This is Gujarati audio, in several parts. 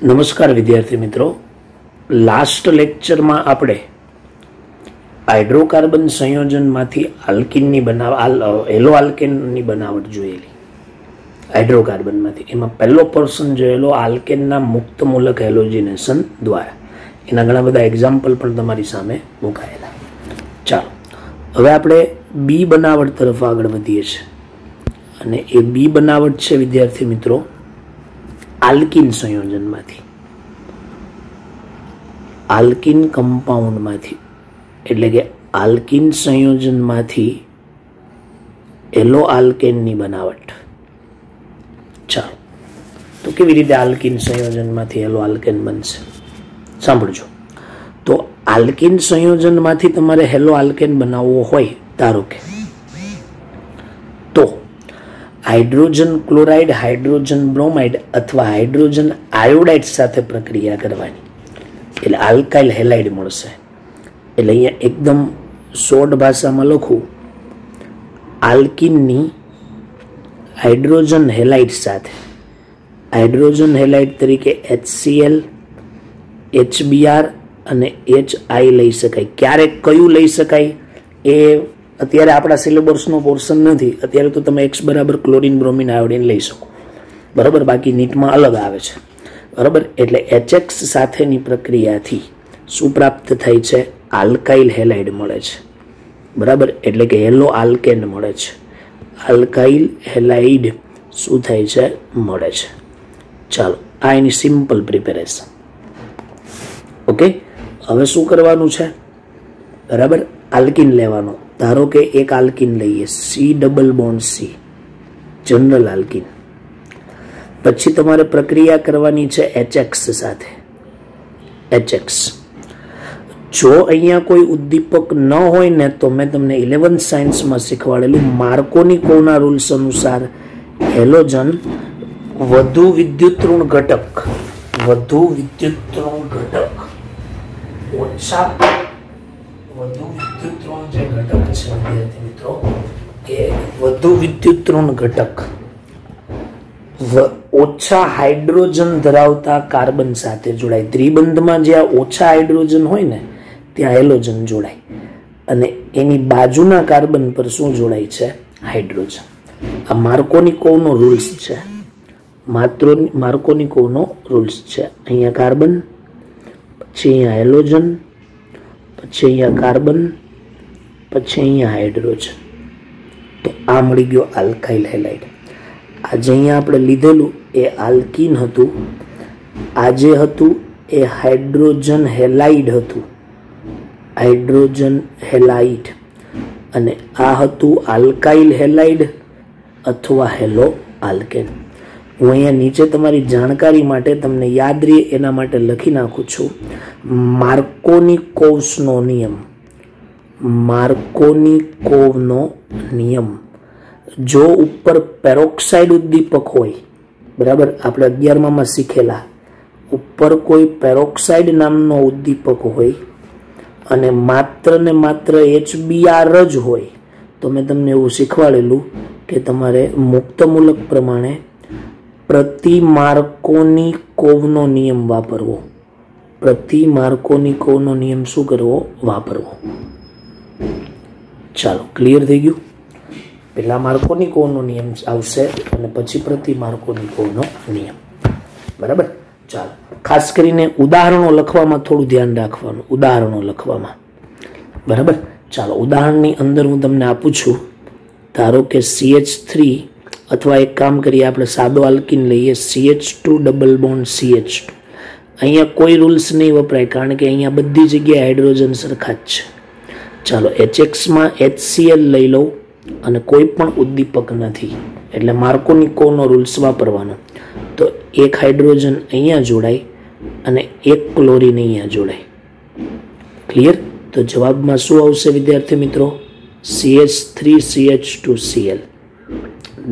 નમસ્કાર વિદ્યાર્થી મિત્રો, લાસ્ટ લેક્ચરમાં આપણે હાઇડ્રોકાર્બન સંયોજનમાંથી આલ્કીનની હેલો આલ્કેનની બનાવટ જોયેલી. હાઇડ્રોકાર્બનમાંથી એમાં પહેલો પર્સન જોયેલો આલ્કેનના મુક્ત મૂલક હેલોજિનેશન દ્વારા. એના ઘણા બધા એક્ઝામ્પલ પણ તમારી સામે મુકાયેલા. ચાલો હવે આપણે બી બનાવટ તરફ આગળ વધીએ છીએ અને એ બી બનાવટ છે વિદ્યાર્થી મિત્રો આલ્કીન સંયોજનમાંથી, આલ્કીન કમ્પાઉન્ડમાંથી, એટલે કે આલ્કીન સંયોજનમાંથી હેલો આલ્કેનની બનાવટ. ચાલો તો કેવી રીતે આલ્કીન સંયોજનમાંથી હેલો આલ્કેન બનશે સાંભળજો. તો આલ્કીન સંયોજનમાંથી તમારે હેલો આલ્કેન બનાવવો હોય, ધારો કે તો હાઇડ્રોજન ક્લોરાઇડ, હાઇડ્રોજન બ્રોમાઇડ અથવા હાઇડ્રોજન આયોડાઇડ સાથે પ્રક્રિયા કરવાની, એટલે આલ્કાઇલ હેલાઇડ મળશે. એટલે અહીંયા એકદમ શોર્ટ ભાષામાં લખું, આલ્કીનની હાઇડ્રોજન હેલાઇડ સાથે, હાઇડ્રોજન હેલાઇડ તરીકે HCl, HBr અને HI લઈ શકાય. ક્યારેક કયું લઈ શકાય એ અત્યારે આપણા સિલેબસનો પોર્શન નથી. અત્યારે તો તમે X બરાબર ક્લોરીન બ્રોમિન આયોડિન લઈ શકો, બરાબર. બાકી નીટમાં અલગ આવે છે, બરાબર. એટલે HX સાથેની પ્રક્રિયાથી શું પ્રાપ્ત થાય છે? આલ્કાઇલ હેલાઇડ મળે છે, બરાબર. એટલે કે હેલો આલ્કેન મળે છે. આલ્કાઇલ હેલાઇડ શું થાય છે? મળે છે. ચાલો આ એની સિમ્પલ પ્રિપેરેશન. ઓકે, હવે શું કરવાનું છે? બરાબર, આલ્કીન લેવાનો. ધારો કે એક આલ્કીન લઈએ, C+C, જનરલ આલ્કીન. પછી તમારે પ્રક્રિયા કરવાની છે HX સાથે, HX. જો અહીંયા કોઈ ઉદ્દીપક ન હોય ને તો મેં તમને 11th સાયન્સમાં શીખવાડેલું માર્કોનિકોવના રૂલ્સ અનુસાર હેલોજન વધુ વિદ્યુતઋણ ઘટક, વધુ વિદ્યુતઋણ ઘટક ઓછા વધુ વિદ્યુતઋણ જે ઘટક છે વિદ્યાર્થી મિત્રો, કે વધુ વિદ્યુતઋણ ઘટક ઓછા હાઇડ્રોજન ધરાવતા કાર્બન સાથે જોડાય. ત્રિબંધમાં જ્યાં ઓછા હાઇડ્રોજન હોય ને ત્યાં હેલોજન જોડાય અને એની બાજુના કાર્બન પર શું જોડાય છે? હાઇડ્રોજન. આ માર્કોનિકોવનો રૂલ્સ છે, માર્કોનિકોવનો રૂલ્સ છે. અહીંયા કાર્બન, પછી અહીંયા હેલોજન, પછી અહીંયા કાર્બન, પછી અહીંયા હાઇડ્રોજન. તો આ મળી ગયો આલ્કાઇલ હેલાઇડ. આજે અહીંયા આપણે લીધેલું એ આલ્કીન હતું, આ જે હતું એ હાઇડ્રોજન હેલાઇડ હતું, હાઇડ્રોજન હેલાઇડ. અને આ હતું આલ્કાઇલ હેલાઇડ અથવા હેલો આલ્કેન. હું અહીંયા નીચે તમારી જાણકારી માટે તમને યાદ રહે એના માટે લખી નાખું છું, માર્કોનિકોવ્સનો નિયમ. માર્કોનિકોવનો નિયમ. જો ઉપર પેરોક્સાઇડ ઉદ્દીપક હોય, બરાબર, આપણે 11માં શીખેલા, ઉપર કોઈ પેરોક્સાઇડ નામનો ઉદ્દીપક હોય અને માત્ર ને માત્ર HBr જ હોય, તો મેં તમને એવું શીખવાડેલું કે તમારે મુક્તમૂલક પ્રમાણે પ્રતિ માર્કોનિકોવનો નિયમ વાપરવો. પ્રતિ માર્કોનિકોવનો નિયમ શું કરવો? વાપરવો. ચાલો, ક્લિયર થઈ ગયું? પહેલા માર્કોનિકોવનો નિયમ આવશે અને પછી પ્રતિ માર્કોનિકોવનો નિયમ, બરાબર. ચાલો, ખાસ કરીને ઉદાહરણો લખવામાં થોડું ધ્યાન રાખવાનું, ઉદાહરણો લખવામાં, બરાબર. ચાલો, ઉદાહરણની અંદર હું તમને આપું છું. ધારો કે CH3, અથવા એક કામ કરીએ, આપણે સાદો આલ્કીન લઈએ, CH2+CH2. અહીંયા કોઈ રૂલ્સ નહીં વપરાય કારણ કે અહીંયા બધી જગ્યાએ હાઇડ્રોજન સરખા જ છે. ચાલો, HXમાં HCl લઈ લઉં અને કોઈ પણ ઉદ્દીપક નથી, એટલે માર્કોનિકોવનો રૂલ્સ વાપરવાનો. તો એક હાઇડ્રોજન અહીંયા જોડાય અને એક ક્લોરીન અહીંયા જોડાય. ક્લિયર? તો જવાબમાં શું આવશે વિદ્યાર્થી મિત્રો? CH3CH2Cl.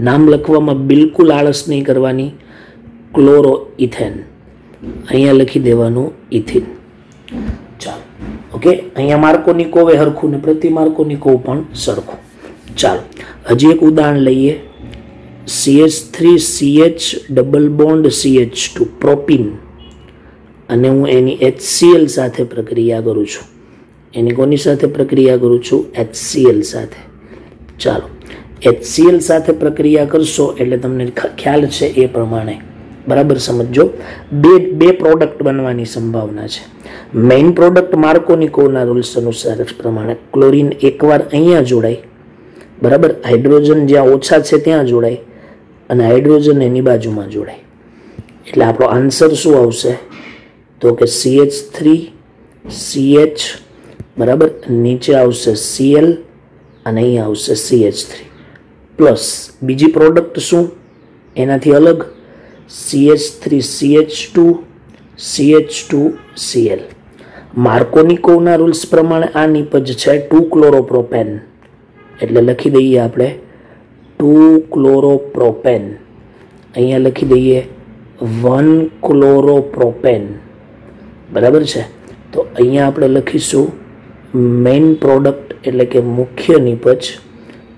નામ લખવામાં બિલકુલ આળસ નહીં કરવાની, ક્લોરો ઇથેન. અહીંયા લખી દેવાનું ઇથિન. ચાલો, ઓકે. અહીંયા માર્કોનિકોવ એ હરખું ને પ્રતિ માર્કોનિકોવ પણ સરખું. ચાલો, હજી એક ઉદાહરણ લઈએ. CH3CH double bond CH2 propyne અને હું એની HCl સાથે પ્રક્રિયા કરું છું. એની કોની સાથે પ્રક્રિયા કરું છું? HCl સાથે. ચાલો, HCl સાથે પ્રક્રિયા કરશો એટલે તમને ખ્યાલ છે એ પ્રમાણે, બરાબર સમજો, બે પ્રોડક્ટ બનવાની સંભાવના છે. મેઇન પ્રોડક્ટ માર્કોનિકોવના રૂલ્સ અનુસાર પ્રમાણે ક્લોરીન એકવાર અહીંયા જોડાય, બરાબર, હાઇડ્રોજન જ્યાં ઓછા છે ત્યાં જોડાય અને હાઇડ્રોજન એની બાજુમાં જોડાય. એટલે આપણો આન્સર શું આવશે? તો કે CH3 CH, બરાબર, નીચે આવશે Cl અને અહીંયા આવશે CH3 પ્લસ બીજી પ્રોડક્ટ શું એનાથી અલગ? CH3 CH2 CH2 Cl. માર્કોનિકોવના rules પ્રમાણે આ નિપજ છે 2-ક્લોરોપ્રોપેન, એટલે લખી દઈએ આપણે 2-ક્લોરોપ્રોપેન. અહીંયા લખી દઈએ 1-ક્લોરોપ્રોપેન, બરાબર છે. તો અહીંયા આપણે લખીશું મેઇન પ્રોડક્ટ એટલે કે મુખ્ય નિપજ,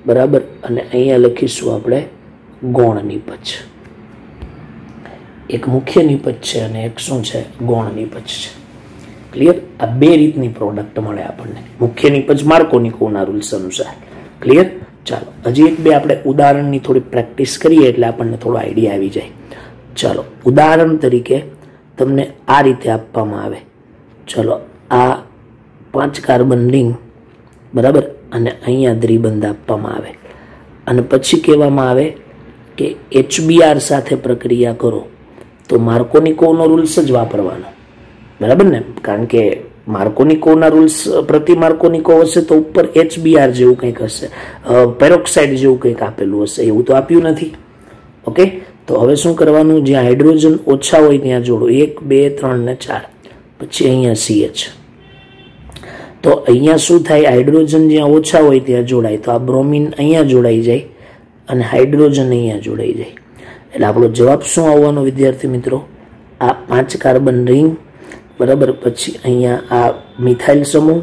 બરાબર, અને અહીંયા લખીશું આપણે ગૌણ નિપજ. એક મુખ્ય નિપજ છે અને એક શું છે? ગૌણ નિપજ છે. ક્લિયર? આ બે રીતની પ્રોડક્ટ મળે આપણને, મુખ્ય નિપજ માર્કોનિકોવના રૂલ્સ અનુસાર. ક્લિયર? ચાલો, હજી એક બે આપણે ઉદાહરણની થોડી પ્રેક્ટિસ કરીએ એટલે આપણને થોડો આઈડિયા આવી જાય. ચાલો, ઉદાહરણ તરીકે તમને આ રીતે આપવામાં આવે. ચલો, આ 5 કાર્બન રિંગ, બરાબર, અને અહીંયા દ્વિબંધ આપવામાં આવે અને પછી કહેવામાં આવે કે HBr સાથે પ્રક્રિયા કરો. તો માર્કોનિકોવનો રૂલ્સ જ વાપરવાનો, બરાબર ને? કારણ કે માર્કોનિકોવના રૂલ્સ પ્રતિ માર્કોનિકો હશે તો ઉપર HBr જેવું કંઈક હશે, પેરોક્સાઇડ જેવું કંઈક આપેલું હશે. એવું તો આપ્યું નથી. ઓકે, તો હવે શું કરવાનું? જ્યાં હાઇડ્રોજન ઓછા હોય ત્યાં જોડો, 1 2 3 ને 4, પછી અહીંયા CH. તો અહીંયા શું થાય? હાઇડ્રોજન જ્યાં ઓછા હોય ત્યાં જોડાય, તો આ બ્રોમિન અહીંયા જોડાઈ જાય અને હાઇડ્રોજન અહીંયા જોડાઈ જાય. એટલે આપણો જવાબ શું આવવાનો વિદ્યાર્થી મિત્રો? આ 5 કાર્બન રિંગ, બરાબર, પછી અહીંયા આ મિથાઇલ સમૂહ,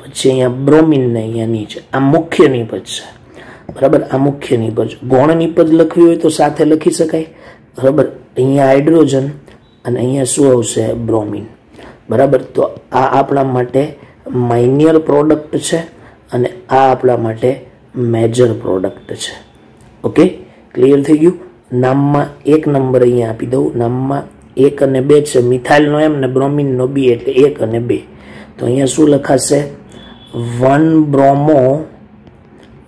પછી અહીંયા બ્રોમિન ને અહીંયા નીચે. આ મુખ્ય નિપજ છે, બરાબર. આ મુખ્ય નિપજ. ગૌણ નિપજ લખવી હોય તો સાથે લખી શકાય, બરાબર. અહીંયા હાઇડ્રોજન અને અહીંયા શું આવશે? બ્રોમિન, બરાબર. તો આ આપણા માટે માઇનર પ્રોડક્ટ છે અને આ આપણા માટે મેજર પ્રોડક્ટ છે. ઓકે, ક્લિયર થઈ ગયું? નામમાં 1 નંબર અહીંયા આપી દઉં. નામમાં 1 અને 2 છે, મિથાઇલનો M ને બ્રોમિનનો B, એટલે 1 અને 2. તો અહીંયા શું લખાશે? 1 બ્રોમો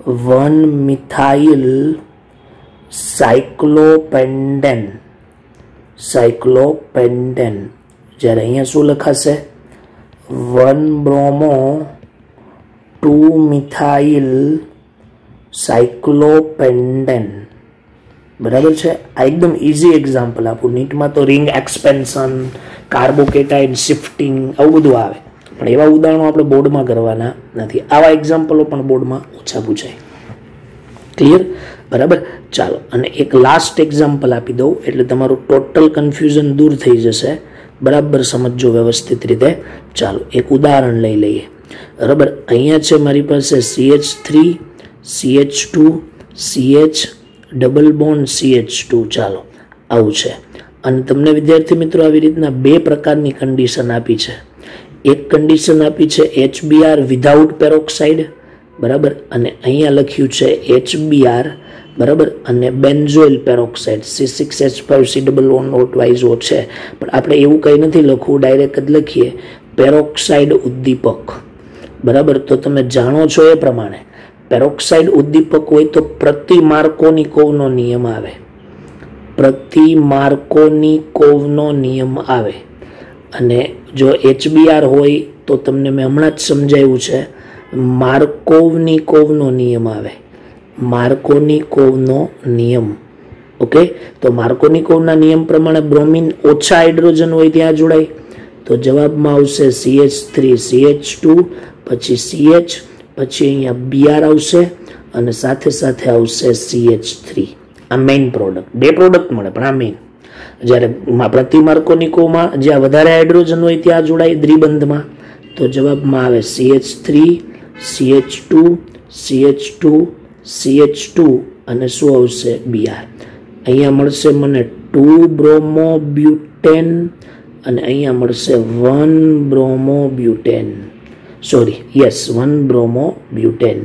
1 મિથાઇલ સાયક્લોપેન્ટેન. જ્યારે અહીંયા શું લખાશે? 1 બ્રોમો 2 મિથાઇલ સાયક્લોપેન્ટેન, બરાબર છે. આ એકદમ ઇઝી એક્ઝામ્પલ આપું. નીટમાં તો રિંગ એક્સપેન્શન, કાર્બોકેટાઇન શિફ્ટિંગ, આવું બધું આવે, પણ એવા ઉદાહરણો આપણે બોર્ડમાં કરવાના નથી. આવા એક્ઝામ્પલો પણ બોર્ડમાં ઓછા પૂછાય. ક્લિયર? બરાબર. ચાલો, અને એક લાસ્ટ એક્ઝામ્પલ આપી દઉં એટલે તમારું ટોટલ કન્ફ્યુઝન દૂર થઈ જશે. બરાબર સમજો વ્યવસ્થિત રીતે. ચાલો, એક ઉદાહરણ લઈ લઈએ. બરાબર, અહીંયા છે મારી પાસે CH3 CH2 CH double bond CH2. ચાલો, આવું છે. અને તમને વિદ્યાર્થી મિત્રો આવી રીતના 2 પ્રકારની કન્ડિશન આપી છે. એક કન્ડિશન આપી છે HBr વિધાઉટ પેરોક્સાઇડ, બરાબર, અને અહીંયા લખ્યું છે HBr, બરાબર, અને બેન્ઝોઇલ પેરોક્સાઇડ C6H5COO છે. પણ આપણે એવું કંઈ નથી લખવું, ડાયરેક્ટ જ લખીએ પેરોક્સાઇડ ઉદ્દીપક, બરાબર. તો તમે જાણો છો એ પ્રમાણે પેરોક્સાઇડ ઉદ્દીપક હોય તો પ્રતિ માર્કોનિકોવનો નિયમ આવે. પ્રતિ માર્કોનિકોવનો નિયમ આવે. અને જો HBr હોય તો તમને મેં હમણાં જ સમજાવ્યું છે માર્કોવનિકોવનો નિયમ આવે. માર્કોનિકોવનો નિયમ. ઓકે, તો માર્કોનિકોવના નિયમ પ્રમાણે બ્રોમિન ઓછા હાઇડ્રોજન હોય ત્યાં જોડાય. તો જવાબમાં આવશે CH3 CH2, પછી CH, પછી અહીંયા Br આવશે અને સાથે સાથે આવશે CH3. આ મેઇન પ્રોડક્ટ. 2 પ્રોડક્ટ મળે પણ આ મેઇન. જ્યારે પ્રતિ માર્કોનિકોમાં જ્યાં વધારે હાઇડ્રોજન હોય ત્યાં જોડાય દ્વિબંધમાં, તો જવાબમાં આવે CH3 CH2 CH2 CH2 અને શું આવશે? Br. અહીંયા મળશે મને 2 બ્રોમો બ્યુટેન અને અહીંયા મળશે 1 બ્રોમોબ્યુટેન, સોરી યસ 1 બ્રોમોબ્યુટેન.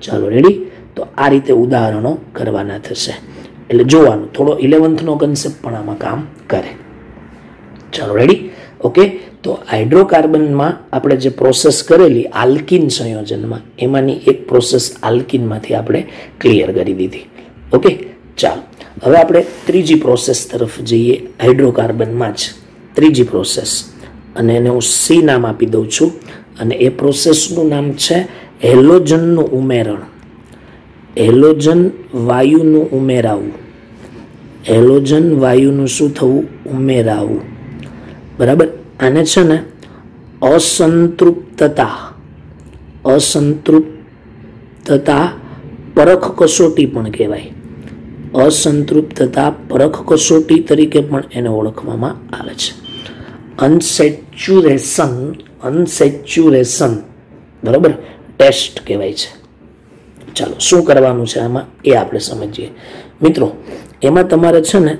ચાલો રેડી. તો આ રીતે ઉદાહરણો કરવાના થશે. એટલે જોવાનું થોડો 11th કન્સેપ્ટ પણ આમાં કામ કરે. ચાલો રેડી. ઓકે. તો હાઇડ્રોકાર્બનમાં આપણે જે પ્રોસેસ કરેલી આલ્કિન સંયોજનમાં, એમાંની એક પ્રોસેસ આલ્કિનમાંથી આપણે ક્લિયર કરી દીધી. ઓકે. ચાલો હવે આપણે ત્રીજી પ્રોસેસ તરફ જઈએ. હાઇડ્રોકાર્બનમાં જ ત્રીજી પ્રોસેસ, અને એને હું સી નામ આપી દઉં છું. અને એ પ્રોસેસનું નામ છે હેલોજનનું ઉમેરણ. હેલોજન વાયુનું ઉમેરાવું. હેલોજન વાયુનું શું થવું? ઉમેરાવું. બરાબર. આને છે ને અસંતૃપ્તતા પરખ કસોટી પણ કહેવાય. અસંતૃપ્તતા પરખ કસોટી તરીકે પણ એને ઓળખવામાં આવે છે. અનસેચ્યુરેશન બરાબર ટેસ્ટ કહેવાય છે. ચાલો શું કરવાનું છે આમાં એ આપણે સમજીએ મિત્રો. એમાં તમારે છે ને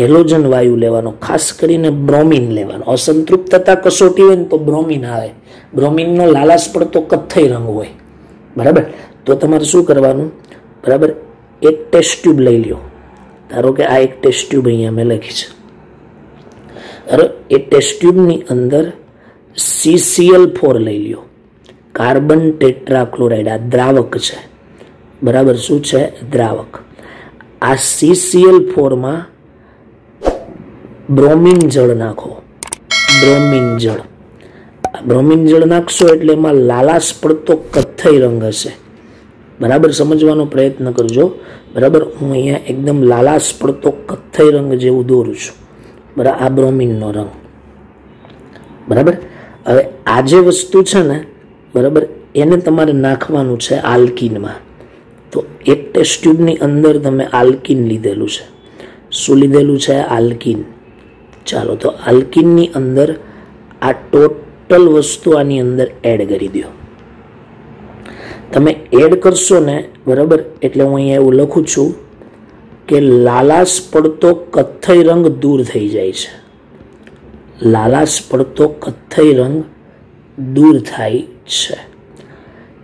હેલોજન વાયુ લેવાનો, ખાસ કરીને બ્રોમિન લેવાનો. અસંતૃપ્તતા કસોટી હોય ને તો બ્રોમિન આવે. બ્રોમિનનો લાલાશ પડતો કથ્થઈ રંગ હોય. બરાબર. તો તમારે શું કરવાનું? બરાબર. એક ટેસ્ટ ટ્યુબ લઈ લ્યો. ધારો કે આ એક ટેસ્ટ ટ્યુબ અહીંયા મેં લખી છે. અરે એ ટેસ્ટ ટ્યુબની અંદર CCl4 લઈ લ્યો. Carbon tetrachloride. આ દ્રાવક છે. બરાબર. શું છે? દ્રાવક. આ CCl4માં બ્રોમિન જળ નાખો. બ્રોમિન જળ નાખશો એટલે એમાં લાલાશ પડતો કથ્થઈ રંગ હશે. બરાબર. સમજવાનો પ્રયત્ન કરજો. બરાબર. હું અહીંયા એકદમ લાલાશ પડતો કથ્થઈ રંગ જેવું દોરું છું. બરાબર. આ બ્રોમિનનો રંગ. બરાબર. હવે આ જે વસ્તુ છે ને, બરાબર, એને તમારે નાખવાનું છે આલ્કિનમાં. તો એક ટેસ્ટ ટ્યુબની અંદર તમે આલ્કિન લીધેલું છે. શું લીધેલું છે? આલ્કિન. ચાલો તો આલ્કિનની અંદર આ ટોટલ વસ્તુ આની અંદર એડ કરી દો. તમે એડ કરશો ને, બરાબર, એટલે હું અહીંયા એવું લખું છું કે લાલાશ પડતો કથ્થઈ રંગ દૂર થઈ જાય છે. લાલાશ પડતો કથ્થઈ રંગ દૂર થાય છે.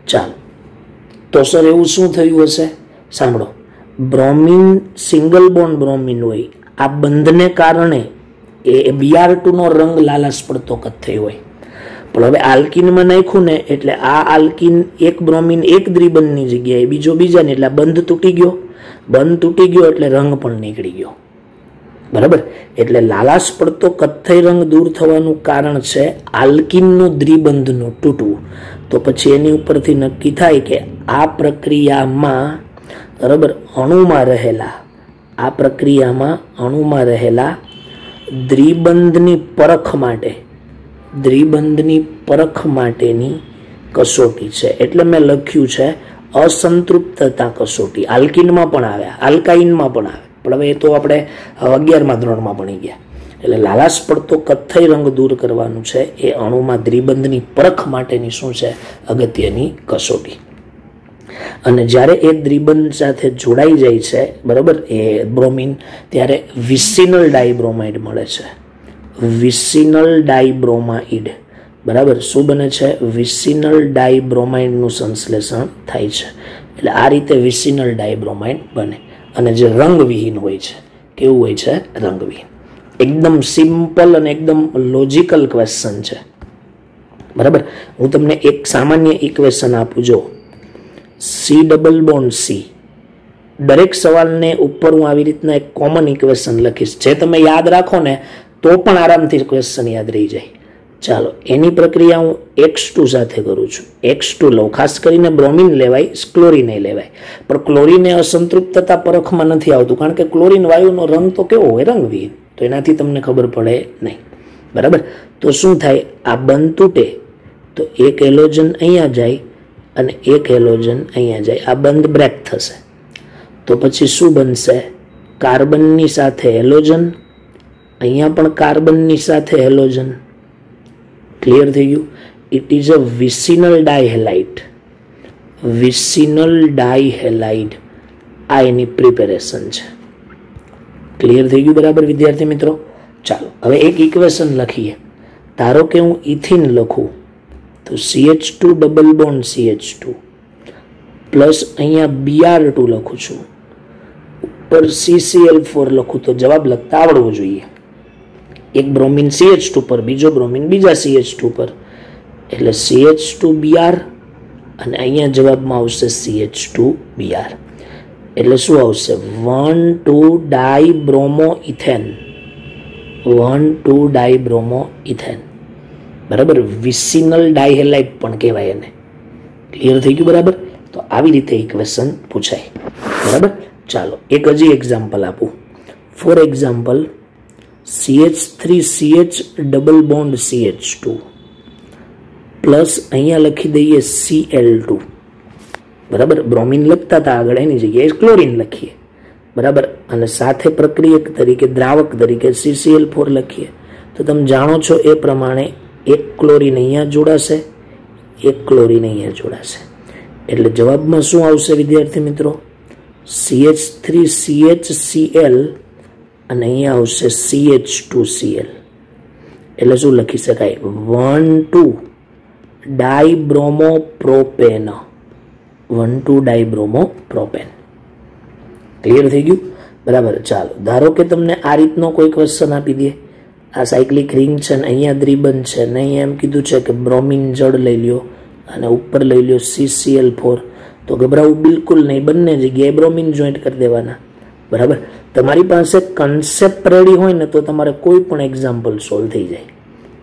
ચાલો તો સર એવું શું થયું હશે? સાંભળો. બ્રોમિન સિંગલ બોન્ડ બ્રોમિન હોય, આ બંધને કારણે એ Br2 નો રંગ લાલાશ પડતો કથ્થઈ હોય. પણ હવે આલ્કિનમાં નાખ્યું ને એટલે આ આલ્કિન એક બ્રોમિન એક દ્વિબંધની જગ્યાએ બીજો બીજાની, એટલે બંધ તૂટી ગયો. બંધ તૂટી ગયો એટલે રંગ પણ નીકળી ગયો. બરાબર. એટલે લાલાશ પડતો કથ્થઈ રંગ દૂર થવાનું કારણ છે આલ્કિનનું દ્વિબંધનું તૂટવું. તો પછી એની ઉપરથી નક્કી થાય કે આ પ્રક્રિયામાં, બરાબર, અણુમાં રહેલા દ્વિબંધની પરખ માટેની કસોટી છે. એટલે મેં લખ્યું છે અસંતૃપ્તતા કસોટી. આલ્કિનમાં પણ આવે, આલ્કાઇનમાં પણ આવે. પણ હવે એ તો આપણે 11મા ધોરણમાં ભણી ગયા. એટલે લાલાશ પડતો કથ્થઈ રંગ દૂર કરવાનું છે એ અણુમાં દ્વિબંધની પરખ માટેની શું છે? અગત્યની કસોટી. અને જ્યારે એ દ્વિબંધ સાથે જોડાઈ જાય છે, બરાબર, એ બ્રોમિન, ત્યારે વિસિનલ ડાયબ્રોમાઇડ મળે છે. વિસિનલ ડાયબ્રોમાઇડ. બરાબર. શું બને છે? વિસિનલ ડાયબ્રોમાઇડનું સંશ્લેષણ થાય છે. એટલે આ રીતે વિસિનલ ડાયબ્રોમાઇડ બને. અને જે રંગવિહીન હોય છે. કેવું હોય છે? રંગવિહીન. એકદમ સિમ્પલ અને એકદમ લોજિકલ ક્વેશ્ચન છે. બરાબર. હું તમને એક સામાન્ય ઇક્વેશન આપું. જો C++C, દરેક સવાલને ઉપર હું આવી રીતના એક કોમન ઇક્વેશન લખીશ. જે તમે યાદ રાખો ને તો પણ આરામથી ક્વેશ્ચન યાદ રહી જાય. ચાલો એની પ્રક્રિયા હું X2 સાથે કરું છું. X2 લઉં. ખાસ કરીને બ્રોમિન લેવાય, ક્લોરીન લેવાય. પણ ક્લોરીન અસંતૃપ્તતા પરખમાં નથી આવતું, કારણ કે ક્લોરીન વાયુનો રંગ તો કેવો હોય? રંગવિહીન. તો એનાથી તમને ખબર પડે નહીં. બરાબર. તો શું થાય? આ બંધ તૂટે તો એક હેલોજન અહીંયા જાય અને એક હેલોજન અહીંયા જાય. આ બંધ બ્રેક થશે. તો પછી શું બનશે? કાર્બનની સાથે હેલોજન, અહીંયા પણ કાર્બનની સાથે હેલોજન. ક્લિયર થઈ ગયું? It is a vicinal dihalide. Vicinal dihalide આ એની પ્રિપેરેશન છે. ક્લિયર થઈ ગયું? બરાબર વિદ્યાર્થી મિત્રો. ચાલો હવે એક ઇક્વેશન લખીએ. ધારો કે હું ઇથિન લખું તો CH2 double bond CH2 plus અહીંયા Br2 લખું છું, ઉપર CCl4 લખું તો જવાબ લખતા આવડવો જોઈએ. એક બ્રોમિન CH2 પર, બીજો બ્રોમિન બીજા CH2 પર, એટલે CH2Br અને અહીંયા જવાબમાં આવશે CH2Br. એટલે શું આવશે? 1,2-ડાયબ્રોમોઇથેન. 1,2-ડાયબ્રોમોઇથેન. બરાબર. વિસિનલ ડાયહેલાઇડ પણ કહેવાય એને. ક્લિયર થઈ ગયું? બરાબર. તો આવી રીતે ઇક્વેશન પૂછાય. બરાબર. ચાલો એક હજી એક્ઝામ્પલ આપું. For example CH3CH double bond CH2 plus અહીંયા લખી દઈએ Cl2. બરાબર. બ્રોમિન લખતા હતા આગળ, એની જગ્યાએ ક્લોરિન લખીએ. બરાબર. અને સાથે પ્રક્રિયક તરીકે, દ્રાવક તરીકે CCl4 લખીએ. તો તમે જાણો છો એ પ્રમાણે એક ક્લોરિન અહીંયા જોડાશે, એક ક્લોરિન અહીંયા જોડાશે. એટલે જવાબમાં શું આવશે વિદ્યાર્થી મિત્રો? CH3CHCl અને અહીંયા આવશે CH2Cl. એટલે શું લખી શકાય? 1,2-ડાયબ્રોમોપ્રોપેન. 1,2-ડાયબ્રોમોપ્રોપેન. ક્લિયર થઈ ગયું? બરાબર. ચાલો ધારો કે તમને આ રીતનો કોઈ ક્વેશ્ચન આપી દે, આ સાયક્લિક રિંગ છે ને અહીંયા દ્વિબંધ છે ને અહીંયા એમ કીધું છે કે બ્રોમિન જળ લઈ લ્યો અને ઉપર લઈ લ્યો CCl4, તો ગભરાવું બિલકુલ નહીં. બંને જગ્યાએ બ્રોમિન જોઈન્ટ કરી દેવાના. બરાબર. તમારી પાસે કન્સેપ્ટ રેડી હોય ને તો તમારે કોઈ પણ એક્ઝામ્પલ સોલ્વ થઈ જાય.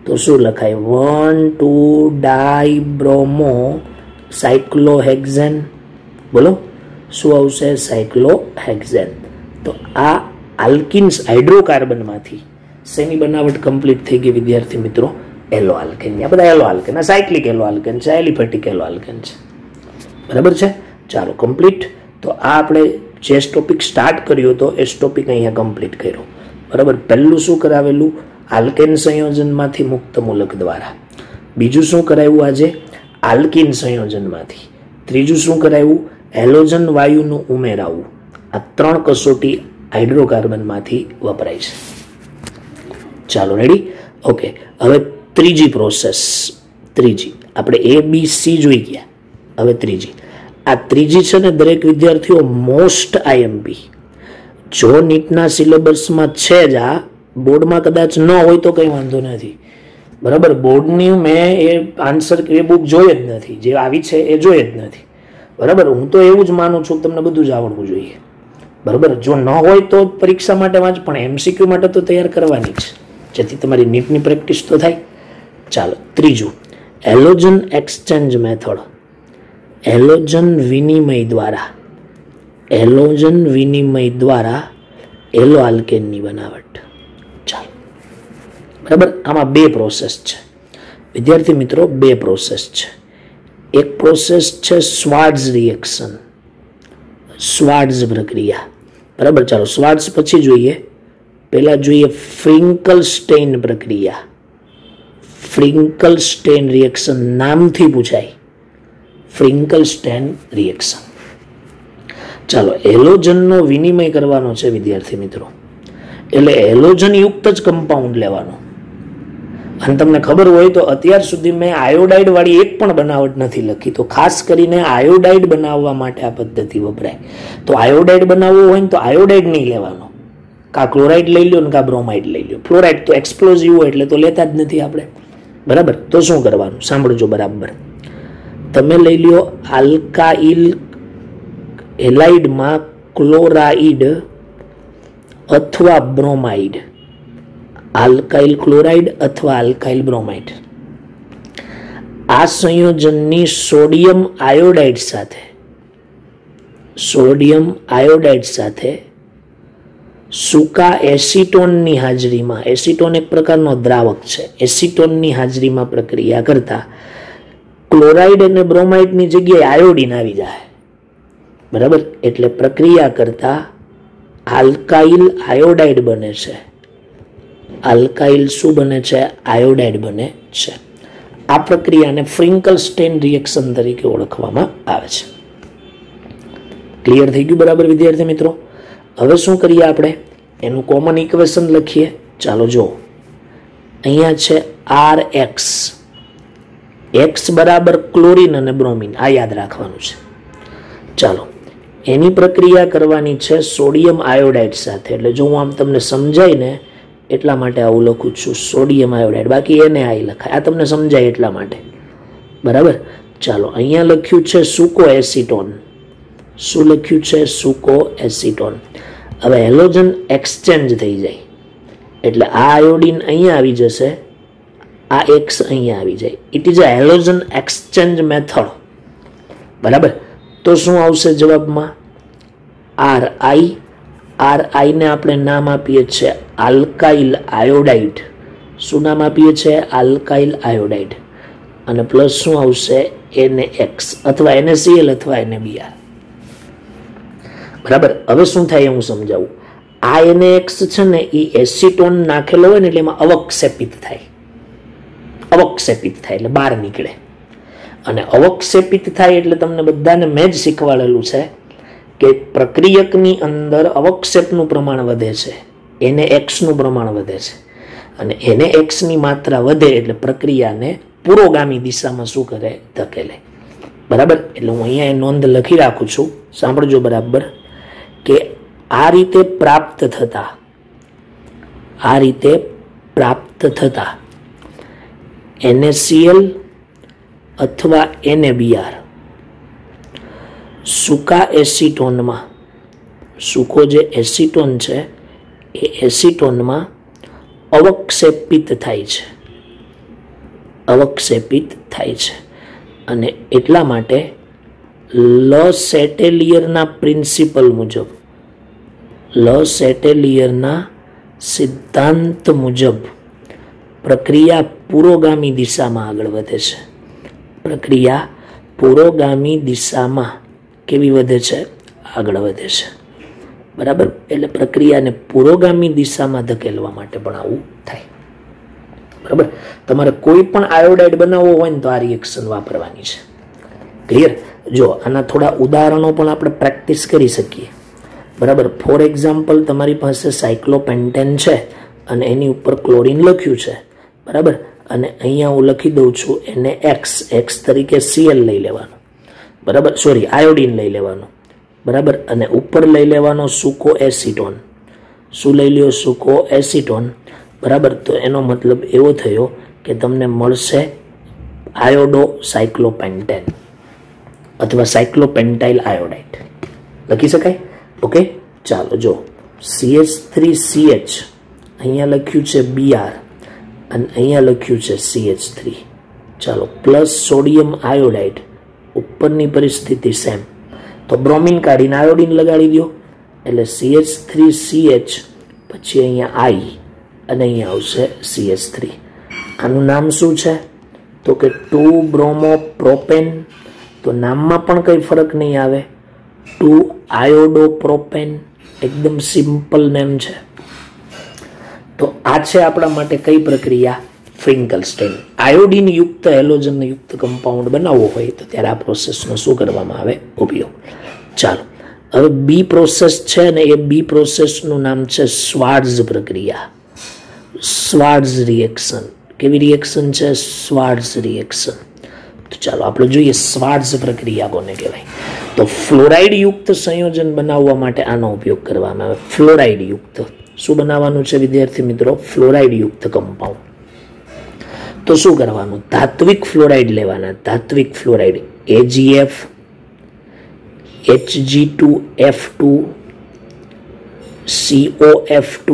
તો શું લખાય? 1,2-ડાયબ્રોમો સાયક્લોહેક્ઝેન. બોલો શું આવશે? સાયક્લોહેક્ઝેન. તો આ આલ્કિન્સ હાઇડ્રોકાર્બનમાંથી શેની બનાવટ કમ્પ્લીટ થઈ ગઈ વિદ્યાર્થી મિત્રો? એલો આલ્કેન. આ બધા એલો આલ્કેન, આ સાયક્લિક એલો આલ્કેન છે, એલિફેટિક એલો આલ્કેન છે. બરાબર છે. ચાલો કમ્પ્લીટ. તો આ આપણે જે ટોપિક સ્ટાર્ટ કર્યો હતો એ ટોપિક અહીંયા કમ્પ્લીટ કર્યો. બરાબર. પહેલું શું કરાવેલું? આલ્કેન સંયોજનમાંથી મુક્ત મૂલક દ્વારા. બીજું શું કરાવ્યું આજે? આલ્કિન સંયોજનમાંથી. ત્રીજું શું કરાવ્યું? હેલોજન વાયુનું ઉમેરાવું. આ 3 કસોટી હાઇડ્રોકાર્બનમાંથી વપરાય છે. ચાલો રેડી? ઓકે. હવે ત્રીજી પ્રોસેસ. ત્રીજી આપણે ABC જોઈ ગયા. હવે ત્રીજી. આ ત્રીજી છે ને દરેક વિદ્યાર્થીઓ મોસ્ટ IMP. જો નીટના સિલેબસમાં છે જ, આ બોર્ડમાં કદાચ ન હોય તો કંઈ વાંધો નથી. બરાબર. બોર્ડની મેં એ આન્સર એ બુક જોઈ જ નથી, જે આવી છે એ જોઈ જ નથી. બરાબર. હું તો એવું જ માનું છું તમને બધું જ આવડવું જોઈએ. બરાબર. જો ન હોય તો પરીક્ષા માટે વાંચ, પણ MCQ માટે તો તૈયાર કરવાની જ, જેથી તમારી નીટની પ્રેક્ટિસ તો થાય. ચાલો ત્રીજું, હેલોજન એક્સચેન્જ મેથડ. હેલોજન વિનિમય દ્વારા. હેલોજન વિનિમય દ્વારા એલો આલ્કેનની બનાવટ. ચાલો બરાબર. આમાં 2 પ્રોસેસ છે વિદ્યાર્થી મિત્રો, 2 પ્રોસેસ છે. એક પ્રોસેસ છે સ્વાર્ટ્ઝ રિએક્શન, સ્વાર્ટ્ઝ પ્રક્રિયા. બરાબર. ચાલો સ્વાર્ટ્ઝ પછી જોઈએ. પહેલા જોઈએ ફ્રિંકલસ્ટેઇન પ્રક્રિયા. ફ્રિંકલસ્ટેઇન રિએક્શન નામથી પૂછાય. ફ્રિંકલસ્ટેઇન રિએક્શન. ચાલો હેલોજનનો વિનિમય કરવાનો છે વિદ્યાર્થી મિત્રો. એટલે હેલોજન યુક્ત જ કમ્પાઉન્ડ લેવાનો. અને તમને ખબર હોય તો અત્યાર સુધી મેં આયોડાઇડ વાળી એક પણ બનાવટ નથી લખી. તો ખાસ કરીને આયોડાઇડ બનાવવા માટે આ પદ્ધતિ વપરાય. તો આયોડાઇડ બનાવવો હોય ને તો આયોડાઇડ નહીં લેવાનો. કા ક્લોરાઇડ લઈ લો ને કા બ્રોમાઇડ લઈ લો. ફ્લોરાઇડ તો એક્સપ્લોઝિવ હોય એટલે તો લેતા જ નથી આપણે. બરાબર. તો શું કરવાનું સાંભળજો બરાબર. તમે લઈ લ્યો આલ્કાઇલ હેલાઇડમાં ક્લોરાઇડ અથવા બ્રોમાઇડ. આલ્કાઇલ ક્લોરાઇડ અથવા આલ્કાઇલ બ્રોમાઇડ. આ સંયોજનની સોડિયમ આયોડાઇડ સાથે, સોડિયમ આયોડાઇડ સાથે સૂકા એસિટોનની હાજરીમાં, એસિટોન એક પ્રકારનો દ્રાવક છે, એસિટોનની હાજરીમાં પ્રક્રિયા કરતા ક્લોરાઇડ અને બ્રોમાઇડની જગ્યાએ આયોડિન આવી જાય. બરાબર. એટલે પ્રક્રિયા કરતા આલ્કાઇલ આયોડાઇડ બને છે. આલ્કાઇલ શું બને છે? આયોડાઇડ બને છે. આ પ્રક્રિયાને ફ્રિંકલસ્ટેઇન રિએક્શન તરીકે ઓળખવામાં આવે છે. ક્લિયર થઈ ગયું? બરાબર વિદ્યાર્થી મિત્રો. હવે શું કરીએ આપણે? એનું કોમન ઇક્વેશન લખીએ. ચાલો જો અહીંયા છે RX, X બરાબર ક્લોરીન અને બ્રોમિન, આ યાદ રાખવાનું છે. ચાલો એની પ્રક્રિયા કરવાની છે સોડિયમ આયોડાઇડ સાથે. એટલે જો હું આમ તમને સમજાય ને એટલા માટે આવું લખું છું, સોડિયમ આયોડાઇડ, બાકી એને આઈ લખાય, આ તમને સમજાય એટલા માટે. બરાબર. ચાલો અહીંયા લખ્યું છે સુકો એસિટોન. શું લખ્યું છે? સુકો એસિટોન. હવે હેલોજન એક્સચેન્જ થઈ જાય એટલે આ આયોડિન અહીંયા આવી જશે, આ X અહીંયા આવી જાય. It is a halogen exchange method. બરાબર. તો શું આવશે જવાબમાં? RI ને આપણે નામ આપીએ છીએ આલ્કાઇલ આયોડાઇડ. શું નામ આપીએ છીએ? Alkyl iodide. અને પ્લસ શું આવશે? NaX અથવા NaCl અથવા NaBr. બરાબર. હવે શું થાય હું સમજાવું. આ NaX છે ને એ એસિટોન નાખેલો હોય ને એટલે એમાં અવક્ષેપિત થાય. અવક્ષેપિત થાય એટલે બહાર નીકળે. અને અવક્ષેપિત થાય એટલે તમને બધાને મેં જ શીખવાડેલું છે કે પ્રક્રિયકની અંદર અવક્ષેપનું પ્રમાણ વધે છે, NaXનું પ્રમાણ વધે છે. અને NaXની માત્રા વધે એટલે પ્રક્રિયાને પુરોગામી દિશામાં શું કરે? ધકેલે. બરાબર. એટલે હું અહીંયા એ નોંધ લખી રાખું છું, સાંભળજો બરાબર, કે આ રીતે પ્રાપ્ત થતા NaCl અથવા NaBr સૂકા એસિટોનમાં, સૂકો જે એસિટોન છે એ એસિટોનમાં અવક્ષેપિત થાય છે. અવક્ષેપિત થાય છે. અને એટલા માટે લ સેટેલિયરના પ્રિન્સિપલ મુજબ, લ સેટેલિયરના સિદ્ધાંત મુજબ પ્રક્રિયા પુરોગામી દિશામાં આગળ વધે છે. પ્રક્રિયા પુરોગામી દિશામાં કેવી વધે છે? આગળ વધે છે. બરાબર. એટલે પ્રક્રિયાને પુરોગામી દિશામાં ધકેલવા માટે પણ આવું થાય. બરાબર. તમારે કોઈ પણ આયોડાઇડ બનાવવો હોય ને તો આ રિએક્શન વાપરવાની છે. ક્લિયર? જો આના થોડા ઉદાહરણો પણ આપણે પ્રેક્ટિસ કરી શકીએ. બરાબર. ફોર એક્ઝામ્પલ, તમારી પાસે સાયક્લોપેન્ટેન છે અને એની ઉપર ક્લોરીન લખ્યું છે. બરાબર. અને અહીંયા હું લખી દઉં છું NaX, X તરીકે Cl લઈ લેવાનો. બરાબર. સોરી, આયોડિન લઈ લેવાનો. બરાબર. અને ઉપર લઈ લેવાનો સૂકો એસિટોન. શું લઈ લ્યો? સૂકો એસિટોન. બરાબર. તો એનો મતલબ એવો થયો કે તમને મળશે આયોડો સાયક્લોપેન્ટેન અથવા સાયક્લોપેન્ટાઇલ આયોડાઇડ. લખી શકાય? ઓકે. ચાલો જો CH3CH અહીંયા લખ્યું છે Br અને અહીંયા લખ્યું છે CH3. ચાલો પ્લસ સોડિયમ આયોડાઇડ, ઉપરની પરિસ્થિતિ સેમ. તો બ્રોમિન કાઢીને આયોડિન લગાડી દો એટલે CH3CH, પછી અહીંયા I અને અહીંયા આવશે CH3. આનું નામ શું છે? તો કે 2 બ્રોમો પ્રોપેન. તો નામમાં પણ કંઈ ફરક નહીં આવે. 2 આયોડો પ્રોપેન, એકદમ સિમ્પલ નેમ છે. તો આ છે આપણા માટે કઈ પ્રક્રિયા? ફિંકલસ્ટેઇન. આયોડિન યુક્ત હેલોજન યુક્ત કમ્પાઉન્ડ બનાવવો હોય તો ત્યારે આ પ્રોસેસનો શું કરવામાં આવે? ઉપયોગ. ચાલો હવે બી પ્રોસેસ છે ને એ બી પ્રોસેસનું નામ છે સ્વાર્ટ્ઝ પ્રક્રિયા. સ્વાર્ટ્ઝ રિએક્શન. કેવી રિએક્શન છે? સ્વાર્ટ્ઝ રિએક્શન. તો ચાલો આપણે જોઈએ સ્વાર્ટ્ઝ પ્રક્રિયા કોને કહેવાય. તો ફ્લોરાઇડ યુક્ત સંયોજન બનાવવા માટે આનો ઉપયોગ કરવામાં આવે. ફ્લોરાઇડ યુક્ત શું બનાવવાનું છે વિદ્યાર્થી મિત્રો? ફ્લોરાઇડ યુક્ત કમ્પાઉન્ડ. તો શું કરવાનું? ધાત્વિક ફ્લોરાઇડ લેવાના. ધાત્વિક fluoride AgF, Hg2F2, COF2,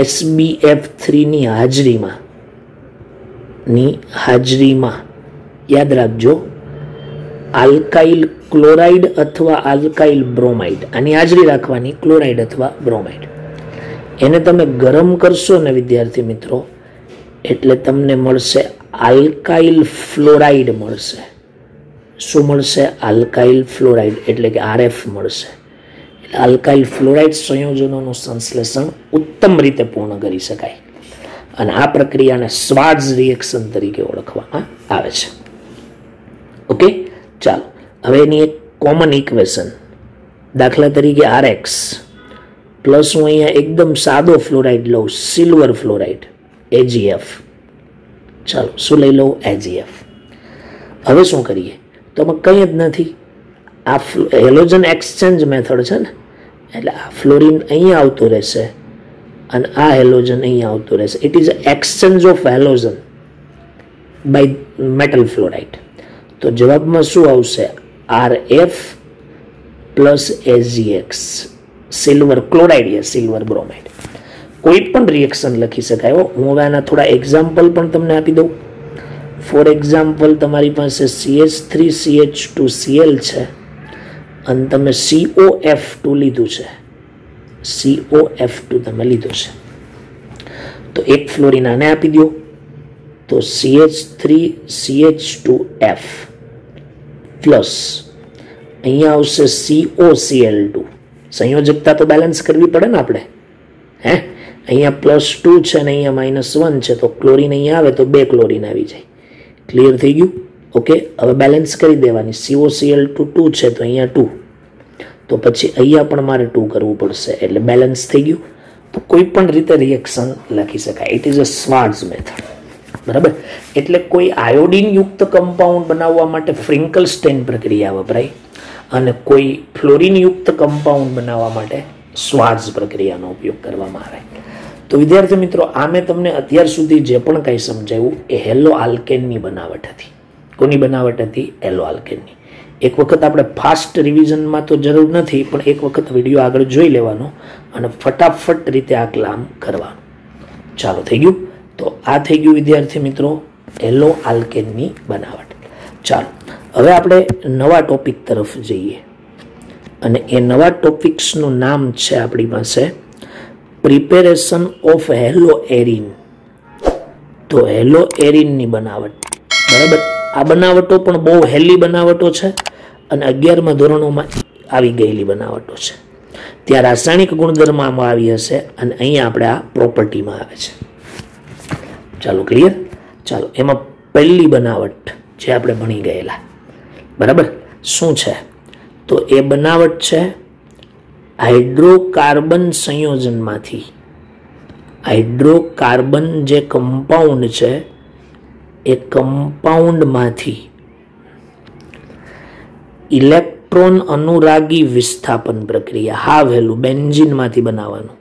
SbF3 ની હાજરીમાં યાદ રાખજો આલ્કાઇલ ક્લોરાઇડ અથવા આલ્કાઇલ બ્રોમાઇડ, આની હાજરી રાખવાની, ક્લોરાઇડ અથવા બ્રોમાઇડ. એને તમે ગરમ કરશો ને વિદ્યાર્થી મિત્રો એટલે તમને મળશે આલ્કાઇલ ફ્લોરાઇડ મળશે. શું મળશે? આલ્કાઇલ ફ્લોરાઇડ એટલે કે RF મળશે. એટલે આલ્કાઇલ ફ્લોરાઇડ સંયોજનોનું સંશ્લેષણ ઉત્તમ રીતે પૂર્ણ કરી શકાય અને આ પ્રક્રિયાને સ્વાર્ટ્ઝ રિએક્શન તરીકે ઓળખવામાં આવે છે. ઓકે. ચાલો હવે એની એક કોમન ઇક્વેશન, દાખલા તરીકે RX પ્લસ હું અહીંયા એકદમ સાદો ફ્લોરાઇડ લઉં, સિલ્વર ફ્લોરાઇડ, AgF. ચાલો શું લઈ લઉં? AgF. હવે શું કરીએ? તો આમાં કંઈ જ નથી. આ હેલોજન એક્સચેન્જ મેથડ છે ને, એટલે આ ફ્લોરિન અહીંયા આવતું રહેશે અને આ હેલોજન અહીંયા આવતું રહેશે. It is exchange of halogen by metal fluoride. તો જવાબમાં શું આવશે? RF plus AgX, silver chloride, silver bromide. કોઈ પણ રિએક્શન લખી શકાય. હું હવે આના થોડા એક્ઝામ્પલ પણ તમને આપી દઉં. ફોર એક્ઝામ્પલ, તમારી પાસે CH3CH2Cl છે અને તમે COF2 લીધું છે. COF2 તમે લીધું છે તો એક ફ્લોરિન આને આપી દો, તો CH3CH2F પ્લસ અહીંયા આવશે COCl2. સંયોજકતા તો બેલેન્સ કરવી પડે ને આપણે. હે, અહીંયા +2 છે ને અહીંયા -1 છે, તો ક્લોરિન અહીંયા આવે તો 2 ક્લોરિન આવી જાય. ક્લિયર થઈ ગયું? ઓકે. હવે બેલેન્સ કરી દેવાની. COCl2 2 છે તો અહીંયા 2, તો પછી અહીંયા પણ મારે 2 કરવું પડશે, એટલે બેલેન્સ થઈ ગયું. તો કોઈ પણ રીતે રિએક્શન લખી શકાય. It is a Swarts method. બરાબર. એટલે કોઈ આયોડિન યુક્ત કમ્પાઉન્ડ બનાવવા માટે ફ્રિન્કલસ્ટેઇન પ્રક્રિયા વપરાય અને કોઈ ફ્લોરિન યુક્ત કમ્પાઉન્ડ બનાવવા માટે સ્વાર્ટ્ઝ પ્રક્રિયાનો ઉપયોગ કરવામાં આવે. તો વિદ્યાર્થી મિત્રો, આ મેં તમને અત્યાર સુધી જે પણ કંઈ સમજાવ્યું એ હેલો આલ્કેનની બનાવટ હતી. કોની બનાવટ હતી? હેલો આલ્કેનની. એક વખત આપણે ફાસ્ટ રિવિઝનમાં તો જરૂર નથી, પણ એક વખત વિડીયો આગળ જોઈ લેવાનો અને ફટાફટ રીતે આ કામ કરવાનું. ચાલો, થઈ ગયું? તો આ થઈ ગયું વિદ્યાર્થી મિત્રો હેલો આલ્કેનની બનાવટ. ચાલો, હવે આપણે નવા ટોપિક તરફ જઈએ અને એ નવા ટોપિક્સનું નામ છે આપણી પાસે પ્રિપેરેશન ઓફ હેલો એરિન. તો હેલો એરિનની બનાવટ. બરાબર. આ બનાવટો પણ બહુ હેલી બનાવટો છે અને 11મા ધોરણોમાં આવી ગયેલી બનાવટો છે. ત્યાં રાસાયણિક ગુણધર્મમાં આવી હશે અને અહીંયા આપણે આ પ્રોપર્ટીમાં આવે છે. ચાલો, ક્લિયર? ચાલો, એમાં પહેલી બનાવટ જે આપણે ભણી ગયેલા, બરાબર, શું છે? તો એ બનાવટ છે હાઇડ્રોકાર્બન સંયોજનમાંથી. હાઇડ્રોકાર્બન જે કમ્પાઉન્ડ છે એ કમ્પાઉન્ડમાંથી ઇલેક્ટ્રોન અનુરાગી વિસ્થાપન પ્રક્રિયા. હા વહેલું બેન્ઝીનમાંથી બનાવવાનું.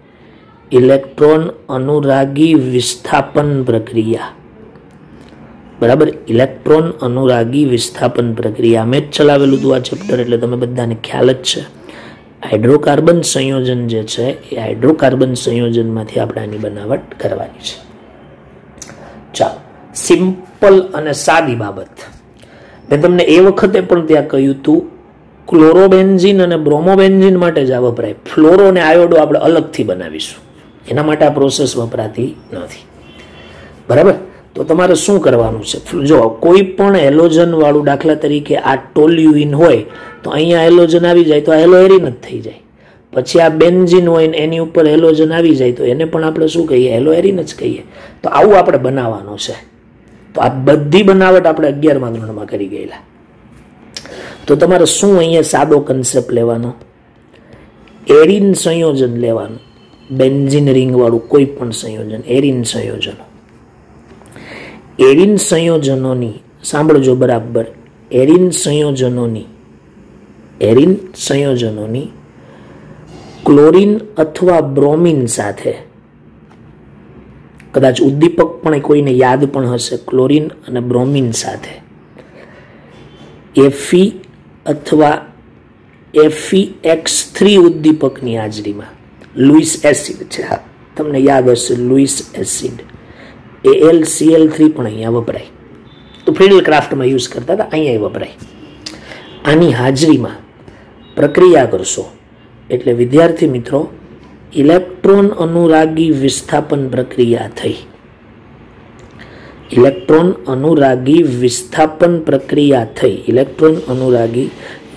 ઇલેક્ટ્રોન અનુરાગી વિસ્થાપન પ્રક્રિયા. બરાબર. ઇલેક્ટ્રોન અનુરાગી વિસ્થાપન પ્રક્રિયા મેં જ ચલાવેલું હતું આ ચેપ્ટર, એટલે તમે બધાને ખ્યાલ જ છે. હાઇડ્રોકાર્બન સંયોજન જે છે એ હાઇડ્રોકાર્બન સંયોજનમાંથી આપણે આની બનાવટ કરવાની છે. ચાલો, સિમ્પલ અને સાદી બાબત. મેં તમને એ વખતે પણ ત્યાં કહ્યું હતું ક્લોરોબેન્ઝીન અને બ્રોમોબેન્ઝીન માટે જ આ વપરાય. ફ્લોરો અને આયોડો આપણે અલગથી બનાવીશું, એના માટે આ પ્રોસેસ વપરાતી નથી. બરાબર. તો તમારે શું કરવાનું છે? જો કોઈ પણ હેલોજન વાળું, દાખલા તરીકે આ ટોલ્યુઇન હોય તો અહીંયા હેલોજન આવી જાય તો આ હેલો એરિન જ થઈ જાય. પછી આ બેન્ઝીન હોય ને એની ઉપર હેલોજન આવી જાય તો એને પણ આપણે શું કહીએ? હેલો એરિન જ કહીએ. તો આવું આપણે બનાવવાનું છે. તો આ બધી બનાવટ આપણે 11મા ધોરણમાં કરી ગયેલા. તો તમારે શું અહીંયા સાદો કન્સેપ્ટ લેવાનો? એરિન સંયોજન લેવાનું. બેન્ઝીન રિંગ વાળું કોઈ પણ સંયોજન, એરિન સંયોજનો. એરિન સંયોજનોની, સાંભળજો બરાબર, એરિન સંયોજનોની ક્લોરીન અથવા બ્રોમિન સાથે, કદાચ ઉદ્દીપક પણ કોઈને યાદ પણ હશે, ક્લોરીન અને બ્રોમિન સાથે Fe અથવા FeX3 ઉદ્દીપકની હાજરીમાં લુઈસ એસિડ છે. હા, તમને યાદ હશે લુઈસ એસિડ. AlCl3 પણ અહીંયા વપરાય. તો ફ્રીડલ ક્રાફ્ટમાં યુઝ કરતા હતા, અહીંયા વપરાય. આની હાજરીમાં પ્રક્રિયા કરશો એટલે વિદ્યાર્થી મિત્રો ઇલેક્ટ્રોન અનુરાગી વિસ્થાપન પ્રક્રિયા થઈ. ઇલેક્ટ્રોન અનુરાગી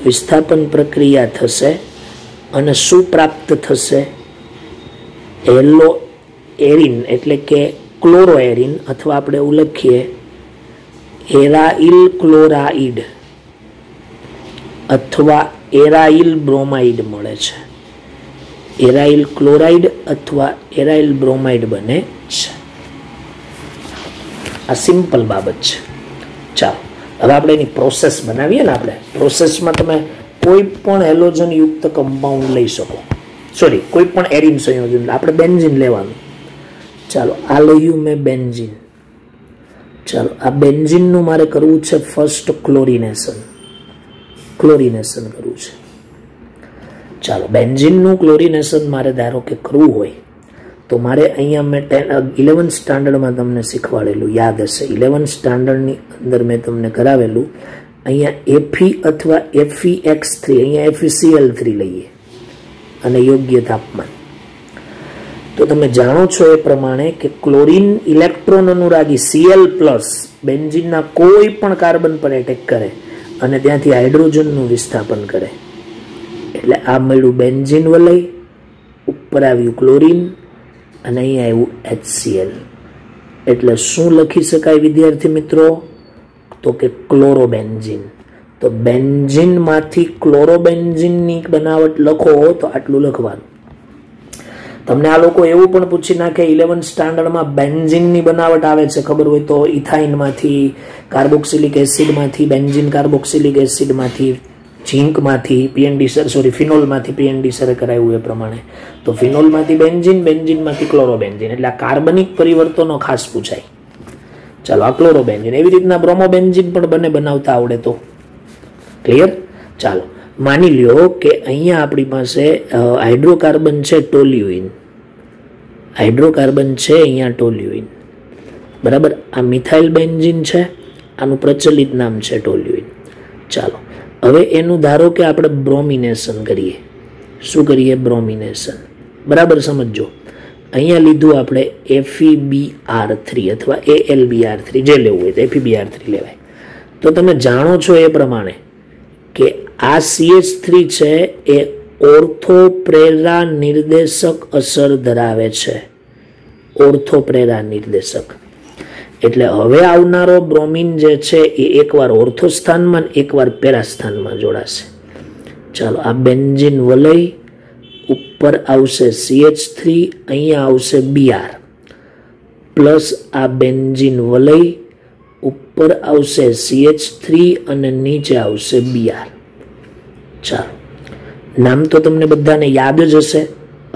વિસ્થાપન પ્રક્રિયા થશે અને શું પ્રાપ્ત થશે? હેલો એરિન એટલે કે ક્લોરોએરિન, અથવા આપણે એવું લખીએ એરાઇલ ક્લોરાઇડ અથવા એરાઇલ બ્રોમાઇડ મળે છે. એરાઇલ ક્લોરાઇડ અથવા એરાઇલ બ્રોમાઇડ બને છે. આ સિમ્પલ બાબત છે. ચાલો હવે આપણે એની પ્રોસેસ બનાવીએ ને. આપણે પ્રોસેસમાં તમે કોઈ પણ હેલોજન યુક્ત કમ્પાઉન્ડ લઈ શકો, સોરી કોઈ પણ એરિન સંયોજન. આપણે બેન્ઝીન લેવાનું. ચાલો આ લઈયું મેં બેન્ઝીન. ચાલો આ બેન્ઝીનનું મારે કરવું છે ફર્સ્ટ ક્લોરિનેશન કરવું છે. ચાલો બેન્ઝીનનું ક્લોરિનેશન મારે ધારો કે કરવું હોય તો મારે અહીંયા મેં 11th સ્ટાન્ડર્ડમાં તમને શીખવાડેલું યાદ હશે. 11th સ્ટાન્ડર્ડની અંદર મેં તમને કરાવેલું. અહીંયા Fe અથવા FeX3, અહીંયા FeCl3 લઈએ અને યોગ્ય તાપમાન. તો તમે જાણો છો એ પ્રમાણે કે ક્લોરીન ઇલેક્ટ્રોન અનુરાગી Cl+ બેન્ઝીનના કોઈ પણ કાર્બન પર એટેક કરે અને ત્યાંથી હાઇડ્રોજનનું વિસ્થાપન કરે. એટલે આ મળ્યું બેન્ઝીન વલય, ઉપર આવ્યું ક્લોરીન અને અહીંયા આવ્યું HCl. એટલે શું લખી શકાય વિદ્યાર્થી મિત્રો? તો કે ક્લોરોબેન્ઝીન. તો બેન્ઝીનમાંથી ક્લોરોબેન્ઝીનની બનાવટ લખો તો આટલું લખવાનું. તમને આ લોકો એવું પણ પૂછી નાખે 11th સ્ટાન્ડર્ડમાં બેન્ઝીનની બનાવટ આવે છે ખબર હોય તો ઇથાઇનમાંથી, કાર્બોક્સિલિક એસિડમાંથી, બેન્ઝીન કાર્બોક્સિલિક એસિડમાંથી, ઝીંકમાંથી, ફિનોલમાંથી PND સરે કરાયું એ પ્રમાણે. તો ફિનોલમાંથી બેન્ઝીન, બેન્ઝીનમાંથી ક્લોરોબેન્ઝીન. એટલે આ કાર્બનિક પરિવર્તનો ખાસ પૂછાય. ચાલો આ ક્લોરોબેન્ઝીન. એવી રીતના બ્રોમોબેન્ઝીન પણ બનાવતા આવડે તો ક્લિયર. ચાલો માની લ્યો કે અહીંયા આપણી પાસે હાઇડ્રોકાર્બન છે ટોલ્યુઇન. અહીંયા ટોલ્યુઇન, બરાબર. આ મિથાઇલ બેન્ઝીન છે, આનું પ્રચલિત નામ છે ટોલ્યુઇન. ચાલો હવે એનું ધારો કે આપણે બ્રોમિનેશન કરીએ. શું કરીએ? બ્રોમિનેશન. બરાબર સમજો. અહીંયા લીધું આપણે FeBr3 અથવા AlBr3, જે લેવું હોય તો FeBr3 લેવાય. તો તમે જાણો છો એ પ્રમાણે કે આ CH3 છે એ ઓર્થોપ્રેરા નિર્દેશક અસર ધરાવે છે. ઓર્થોપ્રેરા નિર્દેશક એટલે હવે આવનારો બ્રોમિન જે છે એ એકવાર ઓર્થો સ્થાનમાં, એકવાર પેરા સ્થાનમાં જોડાશે. ચાલો આ બેન્ઝીન વલય, ઉપર આવશે CH3, અહીંયા આવશે Br પ્લસ આ બેન્ઝીન વલય, ઉપર આવશે CH3 અને નીચે આવશે Br. ચાલો નામ તો તમને બધાને યાદ જ હશે,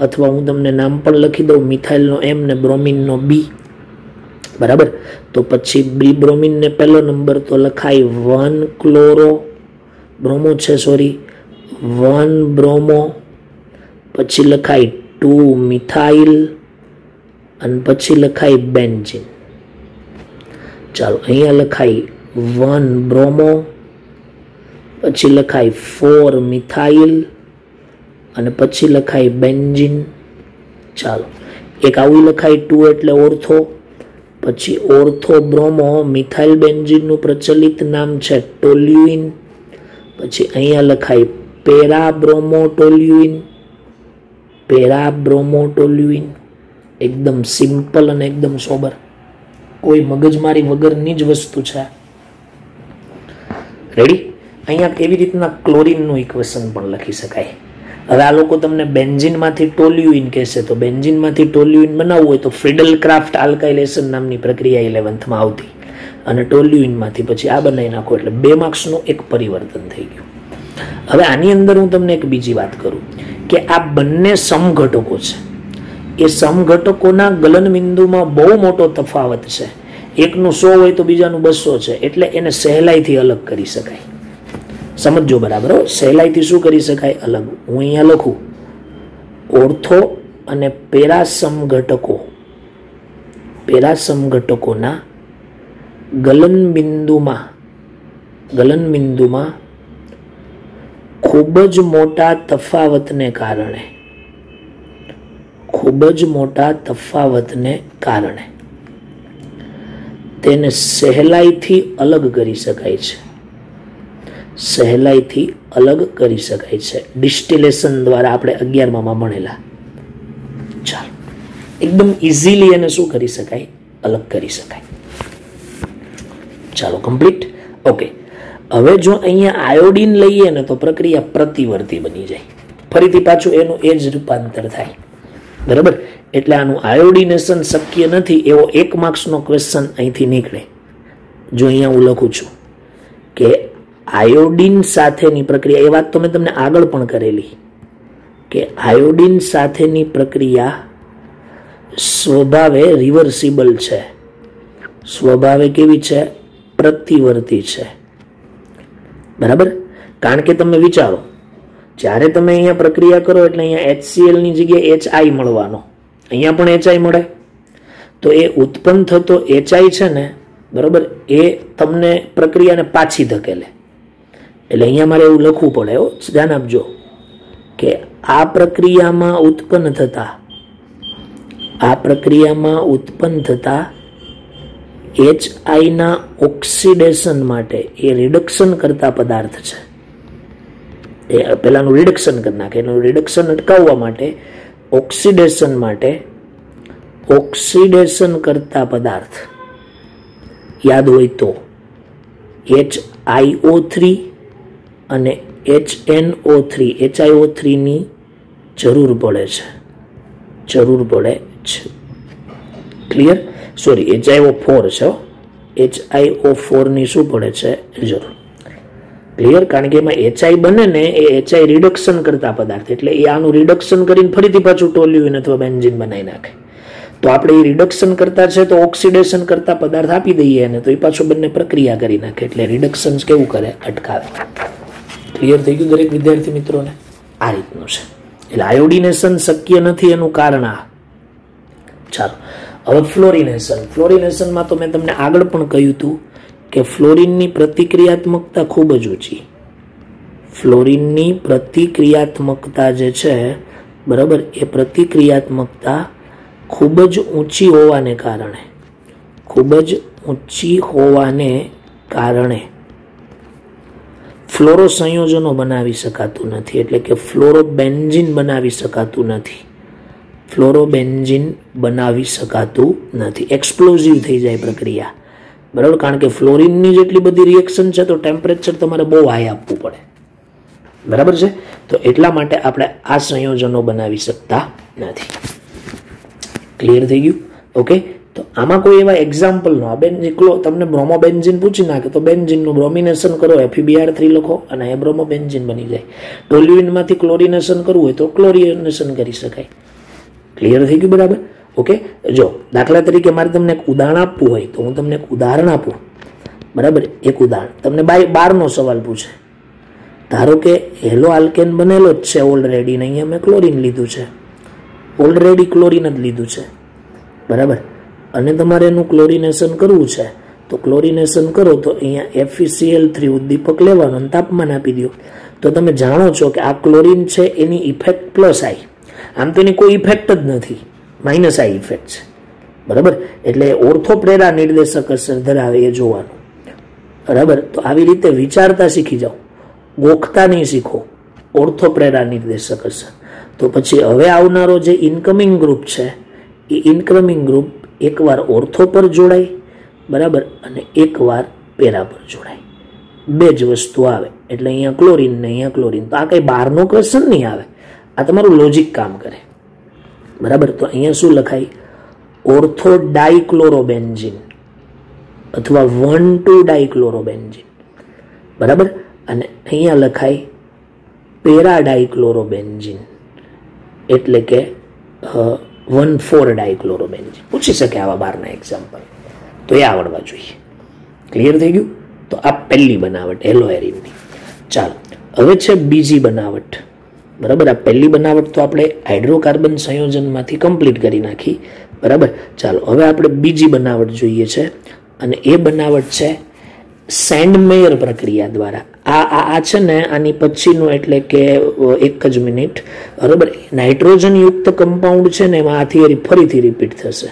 અથવા હું તમને નામ પણ લખી દઉં. મિથાઇલનો M ને બ્રોમિનનો B, બરાબર. તો પછી બ્રોમિનને પહેલો નંબર તો લખાય 1 ક્લોરો, બ્રોમો છે સોરી 1 બ્રોમો, પછી લખાય 2 મિથાઇલ અને પછી લખાય બેન્ઝીન. ચાલો અહીંયા લખાય 1 બ્રોમો, પછી લખાય 4 મિથાઇલ અને પછી લખાય બેન્ઝીન. ચાલો એક આવું લખાય 2 એટલે ઓર્થો, પછી ઓર્થો બ્રોમો, મિથાઇલ બેન્ઝીનનું પ્રચલિત નામ છે ટોલ્યુઇન. પછી અહીંયા લખાય પેરા બ્રોમો ટોલ્યુઇન. એકદમ સિમ્પલ અને એકદમ સોબર, કોઈ મગજમારી વગરની જ વસ્તુ છે. રેડી. અહીંયા એવી રીતના ક્લોરીનનું ઇક્વેશન પણ લખી શકાય. હવે આ લોકો તમને બેન્ઝીનમાંથી ટોલ્યુઇન કહેશે, તો બેન્ઝીનમાંથી ટોલ્યુઇન બનાવવું હોય તો ફ્રીડલ ક્રાફ્ટ આલ્કાઇલેશન નામની પ્રક્રિયા 11thમાં આવતી, અને ટોલ્યુઇનમાંથી પછી આ બનાવી નાખો એટલે 2 માર્ક્સનું એક પરિવર્તન થઈ ગયું. હવે આની અંદર હું તમને એક બીજી વાત કરું કે આ બંને સમઘટકો છે. એ સમઘટકોના ગલન બિંદુમાં બહુ મોટો તફાવત છે. એકનું 100 હોય તો બીજાનું 200 છે. એટલે એને સહેલાઈથી અલગ કરી શકાય. સમજો બરાબર. સહેલાઈથી શું કરી શકાય? અલગ. હું અહીંયા લખું ઓર્થો અને પેરા સમઘટકોના ગલન બિંદુમાં ખૂબ જ મોટા તફાવતને કારણે તેને સહેલાઈથી અલગ કરી શકાય છે. ડિસ્ટિલેશન દ્વારા આપણે 11માં ભણેલા. ચાલો એકદમ ઇઝીલી એને શું કરી શકાય? અલગ કરી શકાય. ચાલો કમ્પ્લીટ. ઓકે. હવે જો અહીંયા આયોડીન લઈએ ને તો પ્રક્રિયા પ્રતિવર્તી બની જાય. ફરીથી પાછું એનું એ જ રૂપાંતર થાય. બરાબર. એટલે આનું આયોડિનેશન શક્ય નથી એવો 1 માર્ક્સનો ક્વેશ્ચન અહીંથી નીકળે. જો અહીંયા હું લખું છું કે આયોડિન સાથેની પ્રક્રિયા, એ વાત તો મેં તમને આગળ પણ કરેલી કે આયોડિન સાથેની પ્રક્રિયા સ્વભાવે રિવર્સિબલ છે. સ્વભાવે કેવી છે? પ્રતિવર્તી છે. બરાબર. કારણ કે તમે વિચારો, જ્યારે તમે અહીંયા પ્રક્રિયા કરો એટલે અહીંયા HCl ની જગ્યાએ HI મળવાનો, અહીંયા પણ HI મળે, તો એ ઉત્પન્ન થતો HI છે ને, બરાબર, એ તમને પ્રક્રિયાને પાછી ધકેલે. એટલે અહીંયા મારે એવું લખવું પડે, ધ્યાન આપજો કે આ પ્રક્રિયામાં ઉત્પન્ન થતા HI ના ઓક્સિડેશન માટે એ રિડક્શન કરતા પદાર્થ છે. એ પેલાનું રિડક્શન કરી નાખે, એનું રિડક્શન અટકાવવા માટે ઓક્સિડેશન કરતા પદાર્થ યાદ હોય તો HiO3 અને HNO3, HiO3 ની જરૂર પડે છે. ક્લિયર? સોરી, HiO4 છે. HiO4 ની શું પડે છે? જરૂર. ક્લિયર? કારણ કે એમાં HI બને ને, એ HI રિડક્શન કરતા પદાર્થ, એટલે એ આનું રિડક્શન કરીને ફરીથી પાછું ટોલ્યુઇન અથવા બેન્ઝીન બનાવી નાખે. તો આપણે એ રિડક્શન કરતા છે તો ઓક્સિડેશન કરતા પદાર્થ આપી દઈએ અને તો એ પાછું બંને પ્રક્રિયા કરી નાખે. એટલે રિડક્શન કેવું કરે? અટકાવે. ક્લિયર થઈ ગયું દરેક વિદ્યાર્થી મિત્રોને? આ રીતનું છે. એટલે આયોડિનેશન શક્ય નથી એનું કારણ આ. ચાલો, હવે ફ્લોરિનેશનમાં તો મેં તમને આગળ પણ કહ્યું હતું કે ફ્લોરિનની પ્રતિક્રિયાત્મકતા ખૂબ જ ઊંચી. ફ્લોરિનની પ્રતિક્રિયાત્મકતા જે છે, બરાબર, એ પ્રતિક્રિયાત્મકતા ખૂબ જ ઊંચી હોવાને કારણે ફ્લોરો સંયોજનો બનાવી શકાતું નથી. એટલે કે ફ્લોરોબેન્ઝીન બનાવી શકાતું નથી. એક્સપ્લોઝિવ થઈ જાય પ્રક્રિયા. બરાબર. કારણ કે ફ્લોરિનની જેટલી બધી રિએક્શન છે તો ટેમ્પરેચર તમારે બહુ હાઈ આપવું પડે. બરાબર છે. તો એટલા માટે આપણે આ સંયોજનો બનાવી શકતા નથી. ક્લિયર થઈ ગયું? ઓકે. તો આમાં કોઈ એવા એક્ઝામ્પલ નો, તમને બ્રોમોબેન્ઝીન પૂછી નાખે તો બેન્ઝીનનું બ્રોમિનેશન કરો, FeBr3 લખો અને એ બ્રોમોબેન્ઝીન બની જાય. ટોલ્યુઇનમાંથી ક્લોરિનેશન કરવું હોય તો ક્લોરિનેશન કરી શકાય. ક્લિયર થઈ ગયું? બરાબર. ઓકે. જો દાખલા તરીકે મારે તમને એક ઉદાહરણ આપવું હોય તો હું તમને એક ઉદાહરણ આપું. બરાબર. એક ઉદાહરણ તમને 12નો સવાલ પૂછે. ધારો કે હેલો આલ્કેન બનેલો જ છે ઓલરેડી, ને અહીંયા મેં ક્લોરિન લીધું છે. ઓલરેડી ક્લોરિન જ લીધું છે. બરાબર. અને તમારે એનું ક્લોરિનેશન કરવું છે તો ક્લોરિનેશન કરો તો અહીંયા FeCl3 ઉદ્દીપક લેવાનો અને તાપમાન આપી દો તો તમે જાણો છો કે આ ક્લોરિન છે એની ઇફેક્ટ પ્લસ આઈ. આમ તો એની કોઈ ઇફેક્ટ જ નથી, માઇનસ આઈ ઇફેક્ટ છે. બરાબર. એટલે ઓર્થોપ્રેરા નિર્દેશક અસર ધરાવે એ જોવાનું. બરાબર. તો આવી રીતે વિચારતા શીખી જાઓ, ગોખતા નહીં શીખો. ઓર્થોપ્રેરા નિર્દેશક અસર. તો પછી હવે આવનારો જે ઇનકમિંગ ગ્રુપ છે એ ઇનકમિંગ ગ્રુપ એકવાર ઓર્થો પર જોડાય, બરાબર, અને એકવાર પેરા પર જોડાય. બે જ વસ્તુ આવે. એટલે અહીંયા ક્લોરિન ને અહીંયા ક્લોરિન. તો આ કઈ બહારનો ક્વેશ્ચન નહીં આવે, આ તમારું લોજિક કામ કરે. બરાબર. તો અહીંયા શું લખાય? ઓર્થો ડાઇક્લોરોબેન્ઝીન અથવા 1,2-ડાઇક્લોરોબેન્ઝીન. બરાબર. અને અહીંયા લખાય પેરા ડાઇક્લોરોબેન્ઝીન, એટલે કે 1,4-ડાઇક્લોરોબેન્ઝીન. પૂછી શકે આવા બારના એક્ઝામ્પલ, તો એ આવડવા જોઈએ. ક્લિયર થઈ ગયું? તો આ પહેલી બનાવટ હેલોએરિનની. ચાલો, હવે છે બીજી બનાવટ. બરાબર. આ પહેલી બનાવટ તો આપણે હાઇડ્રોકાર્બન સંયોજનમાંથી કમ્પ્લીટ કરી નાખી. બરાબર. ચાલો, હવે આપણે બીજી બનાવટ જોઈએ છે અને એ બનાવટ છે સેન્ડમેયર પ્રક્રિયા દ્વારા. આ છે ને આની પછીનું, એટલે કે એક જ મિનિટ. બરાબર. નાઇટ્રોજન યુક્ત કમ્પાઉન્ડ છે ને એમાં આ થિયરી ફરીથી રિપીટ થશે.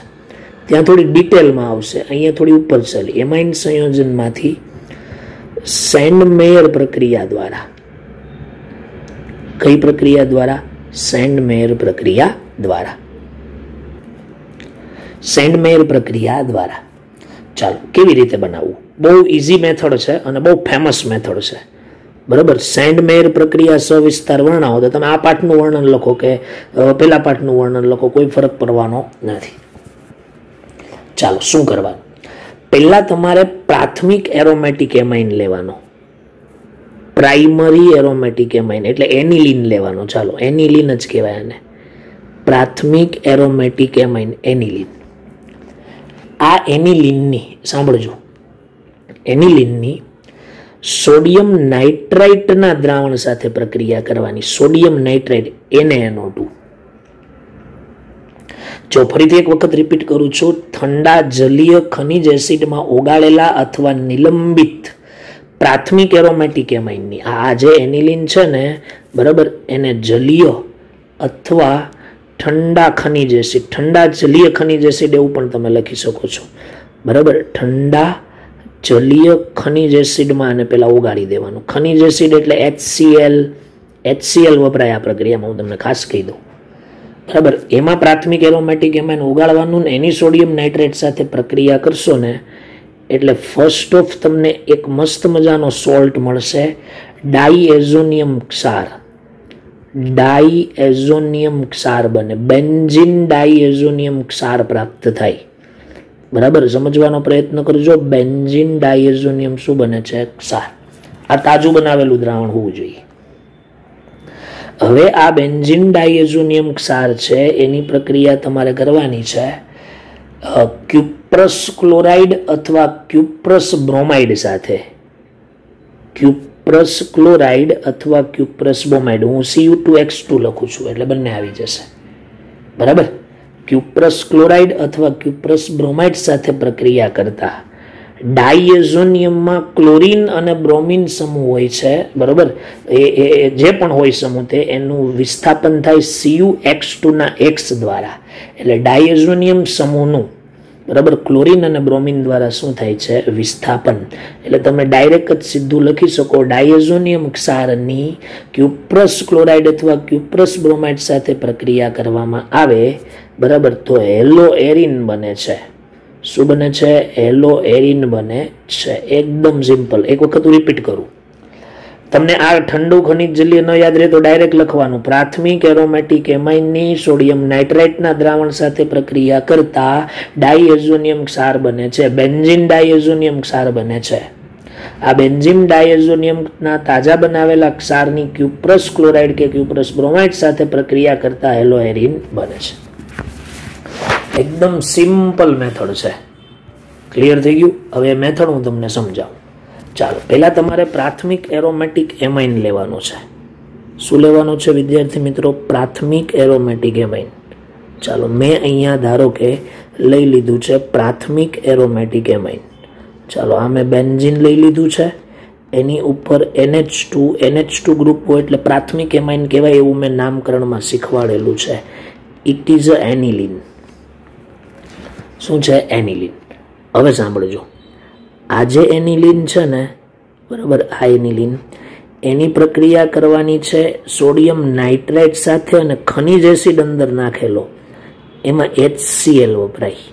ત્યાં થોડી ડિટેલમાં આવશે, અહીંયા થોડી ઉપર ચાલી. એમાઇન સંયોજનમાંથી સેન્ડમેયર પ્રક્રિયા દ્વારા. કઈ પ્રક્રિયા દ્વારા? સેન્ડમેયર પ્રક્રિયા દ્વારા. સેન્ડમેયર પ્રક્રિયા દ્વારા. ચાલો, કેવી રીતે બનાવવું? બહુ ઇઝી મેથડ છે અને બહુ ફેમસ મેથડ છે. બરાબર. સેન્ડ મેયર પ્રક્રિયા સવિસ્તાર વર્ણવો તો તમે આ પાઠનું વર્ણન લખો કે પેલા પાઠનું વર્ણન લખો, કોઈ ફરક પડવાનો નથી. ચાલો શું કરવાનું, પહેલા તમારે પ્રાથમિક એરોમેટિક એમાઇન લેવાનો, પ્રાઇમરી એરોમેટિક એમાઇન એટલે એનિલિન લેવાનો. ચાલો એનિલિન જ કહેવાય આને, પ્રાથમિક એરોમેટિક એમાઇન એનિલિન. આ એનિલિનની સાંભળજો, એનિલિનની સોડિયમ નાઇટ્રાઇટના દ્રાવણ સાથે પ્રક્રિયા કરવાની. Sodium nitrite NaNO2. જો ફરીથી એક વખત રિપીટ કરું છું, ઠંડા જલીય ખનિજ એસિડમાં ઓગાળેલા અથવા નિલંબિત પ્રાથમિક એરોમેટિક એમાઇનની આ જે એનિલિન છે ને, બરાબર, એને જલીય અથવા ઠંડા ખનિજ એસિડ, ઠંડા જલીય ખનિજ એસિડ એવું પણ તમે લખી શકો છો, બરાબર. ઠંડા જલીય ખનિજ એસિડમાં આને પહેલા ઓગાળી દેવાનું. ખનિજ એસિડ એટલે HCl વપરાય આ પ્રક્રિયામાં, હું તમને ખાસ કહી દઉં, બરાબર. એમાં પ્રાથમિક એરોમેટિક એમાઇન ઓગાળવાનું ને એની સોડિયમ નાઇટ્રેટ સાથે પ્રક્રિયા કરશો ને એટલે ફર્સ્ટ ઓફ તમને એક મસ્ત મજાનો સોલ્ટ મળશે, ડાઈએઝોનિયમ ક્ષાર. ડાઈએઝોનિયમ ક્ષાર બને, બેન્ઝીન ડાઈએઝોનિયમ ક્ષાર પ્રાપ્ત થાય, બરાબર. સમજવાનો પ્રયત્ન કરજો. બેન્ઝીન ડાઈએઝોનિયમ શું બને છે? ક્ષાર. આ તાજું બનાવેલું દ્રાવણ હોવું જોઈએ. હવે આ બેન્ઝીન ડાઈએઝોનિયમ ક્ષાર છે એની પ્રક્રિયા તમારે કરવાની છે ક્યુપ્રસ ક્લોરાઇડ અથવા ક્યુપ્રસ બ્રોમાઇડ સાથે. ક્યુપ્રસ ક્લોરાઇડ અથવા ક્યુપ્રસ બ્રોમાઇડ, હું Cu2X2 લખું છું એટલે બંને આવી જશે, બરાબર. ક્યુપ્રસ ક્લોરાઇડ અથવા ક્યુપ્રસ બ્રોમાઇડ સાથે પ્રક્રિયા કરતા ડાઈએઝોનિયમમાં ક્લોરીન અને બ્રોમિન સમૂહ હોય છે, બરાબર. એ જે પણ હોય સમૂહ તે એનું વિસ્થાપન થાય Cu(X2) X દ્વારા. એટલે ડાઈએઝોનિયમ સમૂહનું, બરાબર, ક્લોરીન અને બ્રોમિન દ્વારા શું થાય છે? વિસ્થાપન. એટલે તમે ડાયરેક્ટ જ સીધું લખી શકો, ડાઈએઝોનિયમ ક્ષારની ક્યુપ્રસ ક્લોરાઇડ અથવા ક્યુપ્રસ બ્રોમાઇડ સાથે પ્રક્રિયા કરવામાં આવે, બરાબર, તો હેલો એરિન બને છે. શું બને છે? હેલો એરિન બને છે. એકદમ સિમ્પલ. એક વખત હું રિપીટ કરું, તમને આ ઠંડુ ખનિજ જલીય ન યાદ રહે તો ડાયરેક્ટ લખવાનું, પ્રાથમિક એરોમેટિક એમાઇનની સોડિયમ નાઇટ્રાઇટના દ્રાવણ સાથે પ્રક્રિયા કરતા ડાઈએઝોનિયમ ક્ષાર બને છે, બેન્ઝીન ડાઈએઝોનિયમ ક્ષાર બને છે. આ બેન્ઝીન ડાઈએઝોનિયમના તાજા બનાવેલા ક્ષારની ક્યુપ્રસ ક્લોરાઇડ કે ક્યુપ્રસ બ્રોમાઇડ સાથે પ્રક્રિયા કરતા હેલો એરિન બને છે. એકદમ સિમ્પલ મેથડ છે. ક્લિયર થઈ ગયું? હવે મેથડ હું તમને સમજાવું. ચાલો પહેલા તમારે પ્રાથમિક એરોમેટિક એમાઇન લેવાનો છે. શું લેવાનું છે વિદ્યાર્થી મિત્રો? પ્રાથમિક એરોમેટિક એમાઇન. ચાલો મેં અહીંયા ધારો કે લઈ લીધું છે પ્રાથમિક એરોમેટિક એમાઇન. ચાલો આ મેં બેન્ઝીન લઈ લીધું છે, એની ઉપર NH2 ગ્રુપ હોય એટલે પ્રાથમિક એમાઇન કહેવાય એવું મેં નામકરણમાં શીખવાડેલું છે. It is a aniline. શું છે? એનિલિન. હવે સાંભળજો, આ જે એનિલિન છે ને, બરાબર, આ એનિલિન એની પ્રક્રિયા કરવાની છે સોડિયમ નાઇટ્રાઇટ સાથે અને ખનિજ એસિડ અંદર નાખેલો, એમાં HCl વપરાય.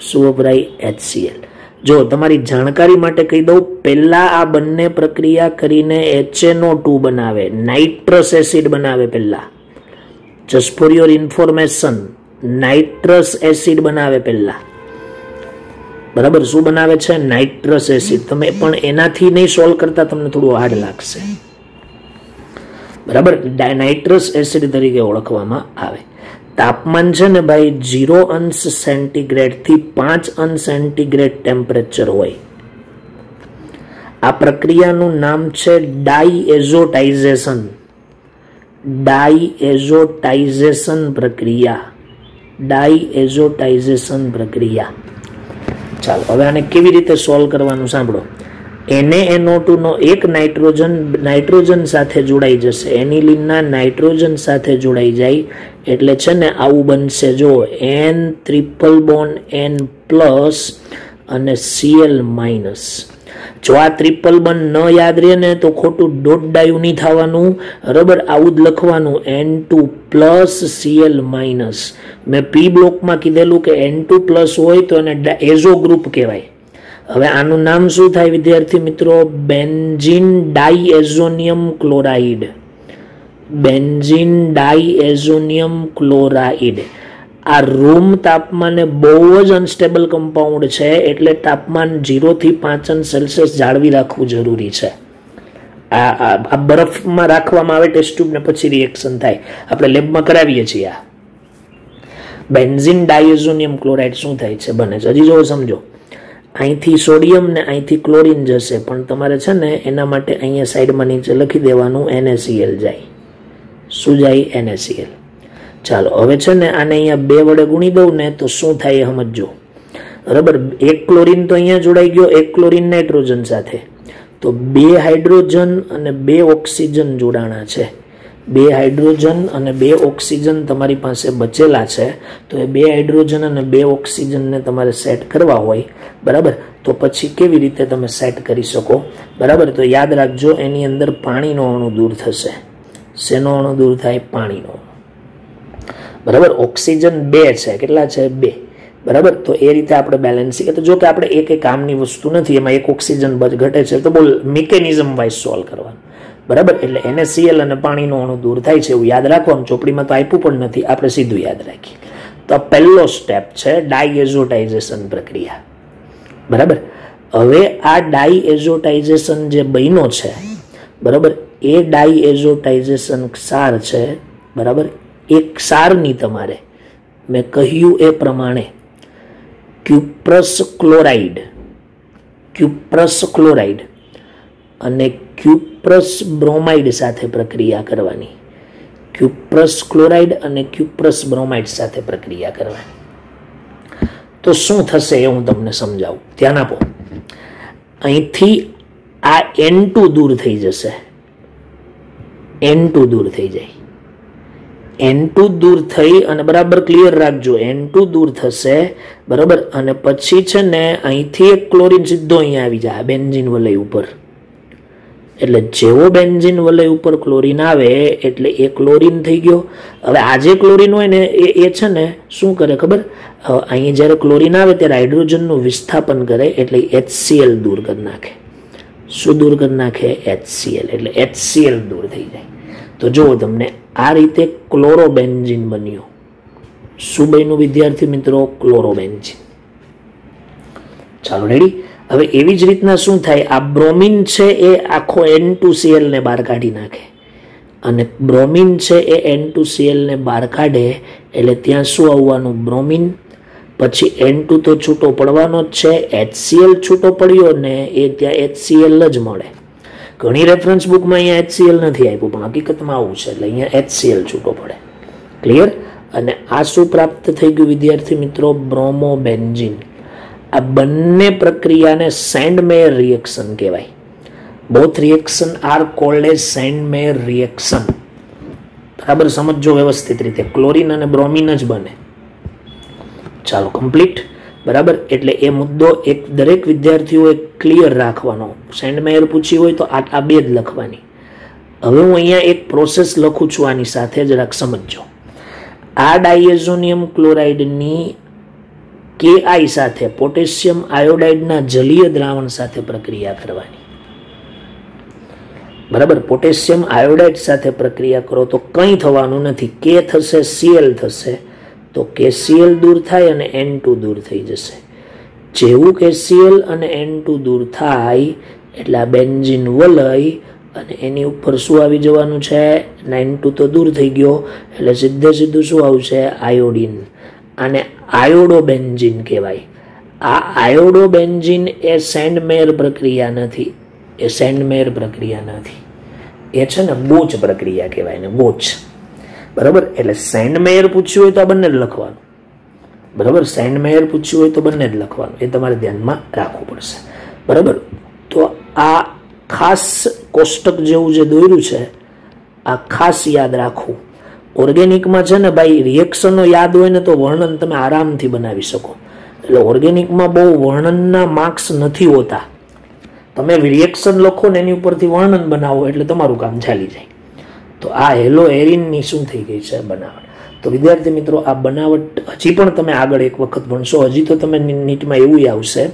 શું વપરાય? HCl. જો તમારી જાણકારી માટે કહી દઉં, પહેલા આ બંને પ્રક્રિયા કરીને HNO2 બનાવે, નાઇટ્રસ એસિડ બનાવે પહેલા. Just for your information, nitrous acid બનાવે પહેલા, બરાબર. શું બનાવે છે? Nitrous acid. તમે પણ એનાથી નહીં સોલ્વ કરતા, તમને થોડું હાર્ડ લાગશે, બરાબર. નાઇટ્રસ એસિડ તરીકે ઓળખવામાં આવે. તાપમાન છે ને ભાઈ 0 અંશ સેન્ટીગ્રેડ થી 5 અંશ સેન્ટીગ્રેડ ટેમ્પરેચર હોય. આ પ્રક્રિયાનું નામ છે ડાઈએઝોટાઇઝેશન. ડાઈએઝોટાઇઝેશન પ્રક્રિયા. ડાઈએઝોટાઇઝેશન પ્રક્રિયા. ચાલો હવે આને કેવી રીતે સોલ્વ કરવાનું સાંભળો. NaNO2 નો એક નાઇટ્રોજન સાથે જોડાઈ જશે, એનિલિનના નાઇટ્રોજન સાથે જોડાઈ જાય એટલે છે ને આવું બનશે. જો N triple bond N plus અને Cl માઇનસ. જો આ ટ્રિપલ બોન્ડ ન યાદ રહે ને તો ખોટું ડોટ ડાયું નહીં થવાનું, બરાબર. આવું જ લખવાનું, N2 પ્લસ Cl માઇનસ. મેં P બ્લોકમાં કીધેલું કે N2 પ્લસ હોય તો એને એઝો ગ્રુપ કહેવાય, હવે આનું નામ શું થાય વિદ્યાર્થી મિત્રો? Benzene diazonium chloride. Benzene diazonium chloride. આ રૂમ તાપમાને બહુ જ અનસ્ટેબલ કમ્પાઉન્ડ છે, એટલે તાપમાન 0 થી 5 સેલ્સિયસ જાળવી રાખવું જરૂરી છે. આ બરફમાં રાખવામાં આવે ટેસ્ટ ટ્યુબ ને પછી રિએક્શન થાય. આપણે લેબમાં કરાવીએ છીએ. આ બેન્ઝીન ડાઇએઝોનિયમ ક્લોરાઇડ શું થાય છે? બને છે. હજી જો સમજો, અહીંથી સોડિયમ ને અહીંથી ક્લોરીન જશે, પણ તમારે છે ને એના માટે અહીંયા સાઈડમાં નીચે લખી દેવાનું NaCl જાય. શું જાય? NaCl. ચાલો હવે છે ને આને અહીંયા 2 વડે ગુણી દઉં ને તો શું થાય એ સમજો. બરાબર, એક ક્લોરીન તો અહીંયા જોડાઈ ગયો, એક ક્લોરીન નાઇટ્રોજન સાથે, તો 2 હાઇડ્રોજન અને 2 ઓક્સિજન જોડાણા છે. 2 હાઇડ્રોજન અને 2 ઓક્સિજન તમારી પાસે બચેલા છે. તો એ 2 હાઇડ્રોજન અને 2 ઓક્સિજનને તમારે સેટ કરવા હોય, બરાબર, તો પછી કેવી રીતે તમે સેટ કરી શકો? બરાબર, તો યાદ રાખજો, એની અંદર પાણીનો અણુ દૂર થશે. શેનો અણુ દૂર થાય? પાણીનો. બરાબર, ઓક્સિજન 2 છે. કેટલા છે? 2. બરાબર, તો એ રીતે આપણે બેલેન્સિંગ, તો જો કે આપણે એક કામની વસ્તુ નથી, એમાં એક ઓક્સિજન ઘટે છે, તો બોલ મિકેનિઝમ વાઇઝ સોલ્વ કરવાનું. બરાબર, એટલે NaCl અને પાણીનો અણુ દૂર થાય છે એવું યાદ રાખવાનું. ચોપડીમાં તો આપ્યું પણ નથી, આપણે સીધું યાદ રાખીએ. તો પહેલો સ્ટેપ છે ડાઇએઝોટાઇઝેશન પ્રક્રિયા. બરાબર, હવે આ ડાઇએઝોટાઇઝેશન જે બન્યો છે, બરાબર, એ ડાઇએઝોટાઇઝેશન ક્ષાર છે. બરાબર, એક ક્ષારની તમારે મેં કહ્યું એ પ્રમાણે ક્યુપ્રસ ક્લોરાઇડ અને ક્યુપ્રસ બ્રોમાઇડ સાથે પ્રક્રિયા કરવાની. ક્યુપ્રસ ક્લોરાઇડ અને ક્યુપ્રસ બ્રોમાઇડ સાથે પ્રક્રિયા કરવાની. તો શું થશે એ હું તમને સમજાવું, ધ્યાન આપો. અહીંથી આ N2 દૂર થઈ જશે. N2 દૂર થઈ જાય. N2 દૂર થઈ અને બરાબર ક્લિયર રાખજો, N2 દૂર થશે. બરાબર, અને પછી છે ને અહીંથી એક ક્લોરીન સીધો અહીંયા આવી જાય બેન્ઝીન વલય ઉપર. એટલે જેવો બેન્ઝીન વલય ઉપર ક્લોરીન આવે એટલે એ ક્લોરીન થઈ ગયો. હવે આ જે ક્લોરીન હોય ને એ છે ને શું કરે ખબર? અહીંયા જ્યારે ક્લોરીન આવે ત્યારે હાઇડ્રોજનનું વિસ્થાપન કરે, એટલે HCl દૂર કરી નાખે. શું દૂર કરી નાખે? HCl. એટલે HCl દૂર થઈ જાય. તો જુઓ તમને આ રીતે ક્લોરોબેન્ઝીન બન્યું. શું બન્યું વિદ્યાર્થી મિત્રો? ક્લોરોબેન્ઝીન. ચાલો રેડી. હવે એવી જ રીતના શું થાય? આ બ્રોમિન છે એ આખો N2Cl ને બહાર કાઢી નાખે, અને બ્રોમિન છે એ N2Cl ને બહાર કાઢે એટલે ત્યાં શું આવવાનું? બ્રોમિન. પછી N2 તો છૂટો પડવાનો જ છે, HCl છૂટો પડ્યો ને એ ત્યાં HCl જ મળે. ઘણી રેફરન્સ બુકમાં અહીંયા HCl નથી આપ્યું, પણ હકીકતમાં આવું છે, એટલે અહીંયા HCl છૂટો પડે. ક્લિયર? અને આ શું પ્રાપ્ત થઈ ગયું વિદ્યાર્થી મિત્રો? બ્રોમોબેન્ઝીન. આ બંને પ્રક્રિયાને સેન્ડમેયર રિએક્શન કહેવાય. Both reaction are called as Sandmeyer reaction. બરાબર, સમજો વ્યવસ્થિત રીતે. ક્લોરીન અને બ્રોમિન જ બને. ચાલો કમ્પ્લીટ. બરાબર, એટલે એ મુદ્દો એક દરેક વિદ્યાર્થીઓએ ક્લિયર રાખવાનો. સેન્ડમેયર પૂછી હોય તો આ 2 જ લખવાની. હવે હું અહીંયા એક પ્રોસેસ લખું છું, આની સાથે જરાક સમજો. આ ડાઇએઝોનિયમ ક્લોરાઇડની Ki સાથે પોટેશિયમ આયોડાઇડના જલીય દ્રાવણ સાથે પ્રક્રિયા કરવાની. બરાબર, પોટેશિયમ આયોડાઇડ સાથે પ્રક્રિયા કરો તો કંઈ થવાનું નથી. K થશે, Cl થશે, તો KCl દૂર થાય અને N2 દૂર થઈ જશે. જેવું KCl અને N2 દૂર થાય એટલે આ બેન્ઝીન વલય અને એની ઉપર શું આવી જવાનું છે? N2 તો દૂર થઈ ગયો એટલે સીધું શું આવશે? આયોડિન. આને આયોડોબેન્ઝીન કહેવાય. આ આયોડોબેન્ઝીન એ સેન્ડમેયર પ્રક્રિયા નથી. એ સેન્ડમેયર પ્રક્રિયા નથી, એ છે ને બોચ પ્રક્રિયા કહેવાય ને, બોચ. બરાબર, એટલે સેન્ડમેયર પૂછ્યું હોય તો આ બંને જ લખવાનું. બરાબર, સેન્ડમેયર પૂછ્યું હોય તો બંને જ લખવાનું, એ તમારે ધ્યાનમાં રાખવું પડશે. બરાબર, તો આ ખાસ કોષ્ટક જેવું જે દોર્યું છે આ ખાસ યાદ રાખવું. ઓર્ગેનિકમાં છે ને ભાઈ રિએક્શનો યાદ હોય ને તો વર્ણન તમે આરામથી બનાવી શકો. એટલે ઓર્ગેનિકમાં બહુ વર્ણનના માર્ક્સ નથી હોતા. તમે રિએક્શન લખો ને એની ઉપરથી વર્ણન બનાવો એટલે તમારું કામ ચાલી જાય. તો આ હેલો એરિનની શું થઈ ગઈ છે? બનાવટ. તો વિદ્યાર્થી મિત્રો આ બનાવટ હજી પણ તમે આગળ એક વખત ભણશો. હજી તો તમે નીટમાં એવું આવશે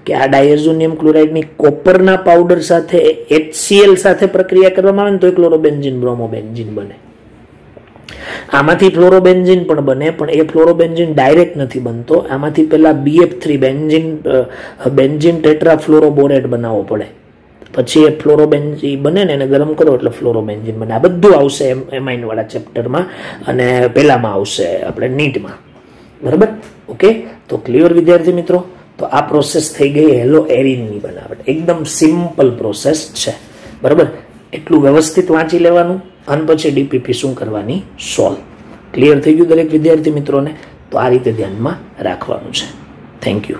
કે આ ડાયઝોનિયમ ક્લોરાઇડની કોપરના પાવડર સાથે HCl સાથે પ્રક્રિયા કરવામાં આવે ને તો ક્લોરોબેન્ઝીન બ્રોમોબેન્ઝીન બને. આમાંથી ફ્લોરોબેન્ઝીન પણ બને, પણ એ ફ્લોરોબેન્ઝીન ડાયરેક્ટ નથી બનતો. આમાંથી પહેલા BF3 બેન્ઝીન ટેટ્રાફ્લોરોબોરેટ બનાવવો પડે, પછી એ ફ્લોરોબેન્ઝીન બને ને એને ગરમ કરો એટલે ફ્લોરોબેન્ઝીન બને. આ બધું આવશે એમાઇન વાળા ચેપ્ટરમાં અને પહેલામાં આવશે આપણે નીટમાં. બરાબર? ઓકે, તો ક્લિયર વિદ્યાર્થી મિત્રો? તો આ પ્રોસેસ થઈ ગઈ હેલો એરિનની બનાવટ. એકદમ સિમ્પલ પ્રોસેસ છે. બરાબર? એટલું વ્યવસ્થિત વાંચી લેવાનું અને પછી ડીપીપી શું કરવાની સોલ્વ. ક્લિયર થઈ ગયું દરેક વિદ્યાર્થી મિત્રોને? તો આ રીતે ધ્યાનમાં રાખવાનું છે. Thank you.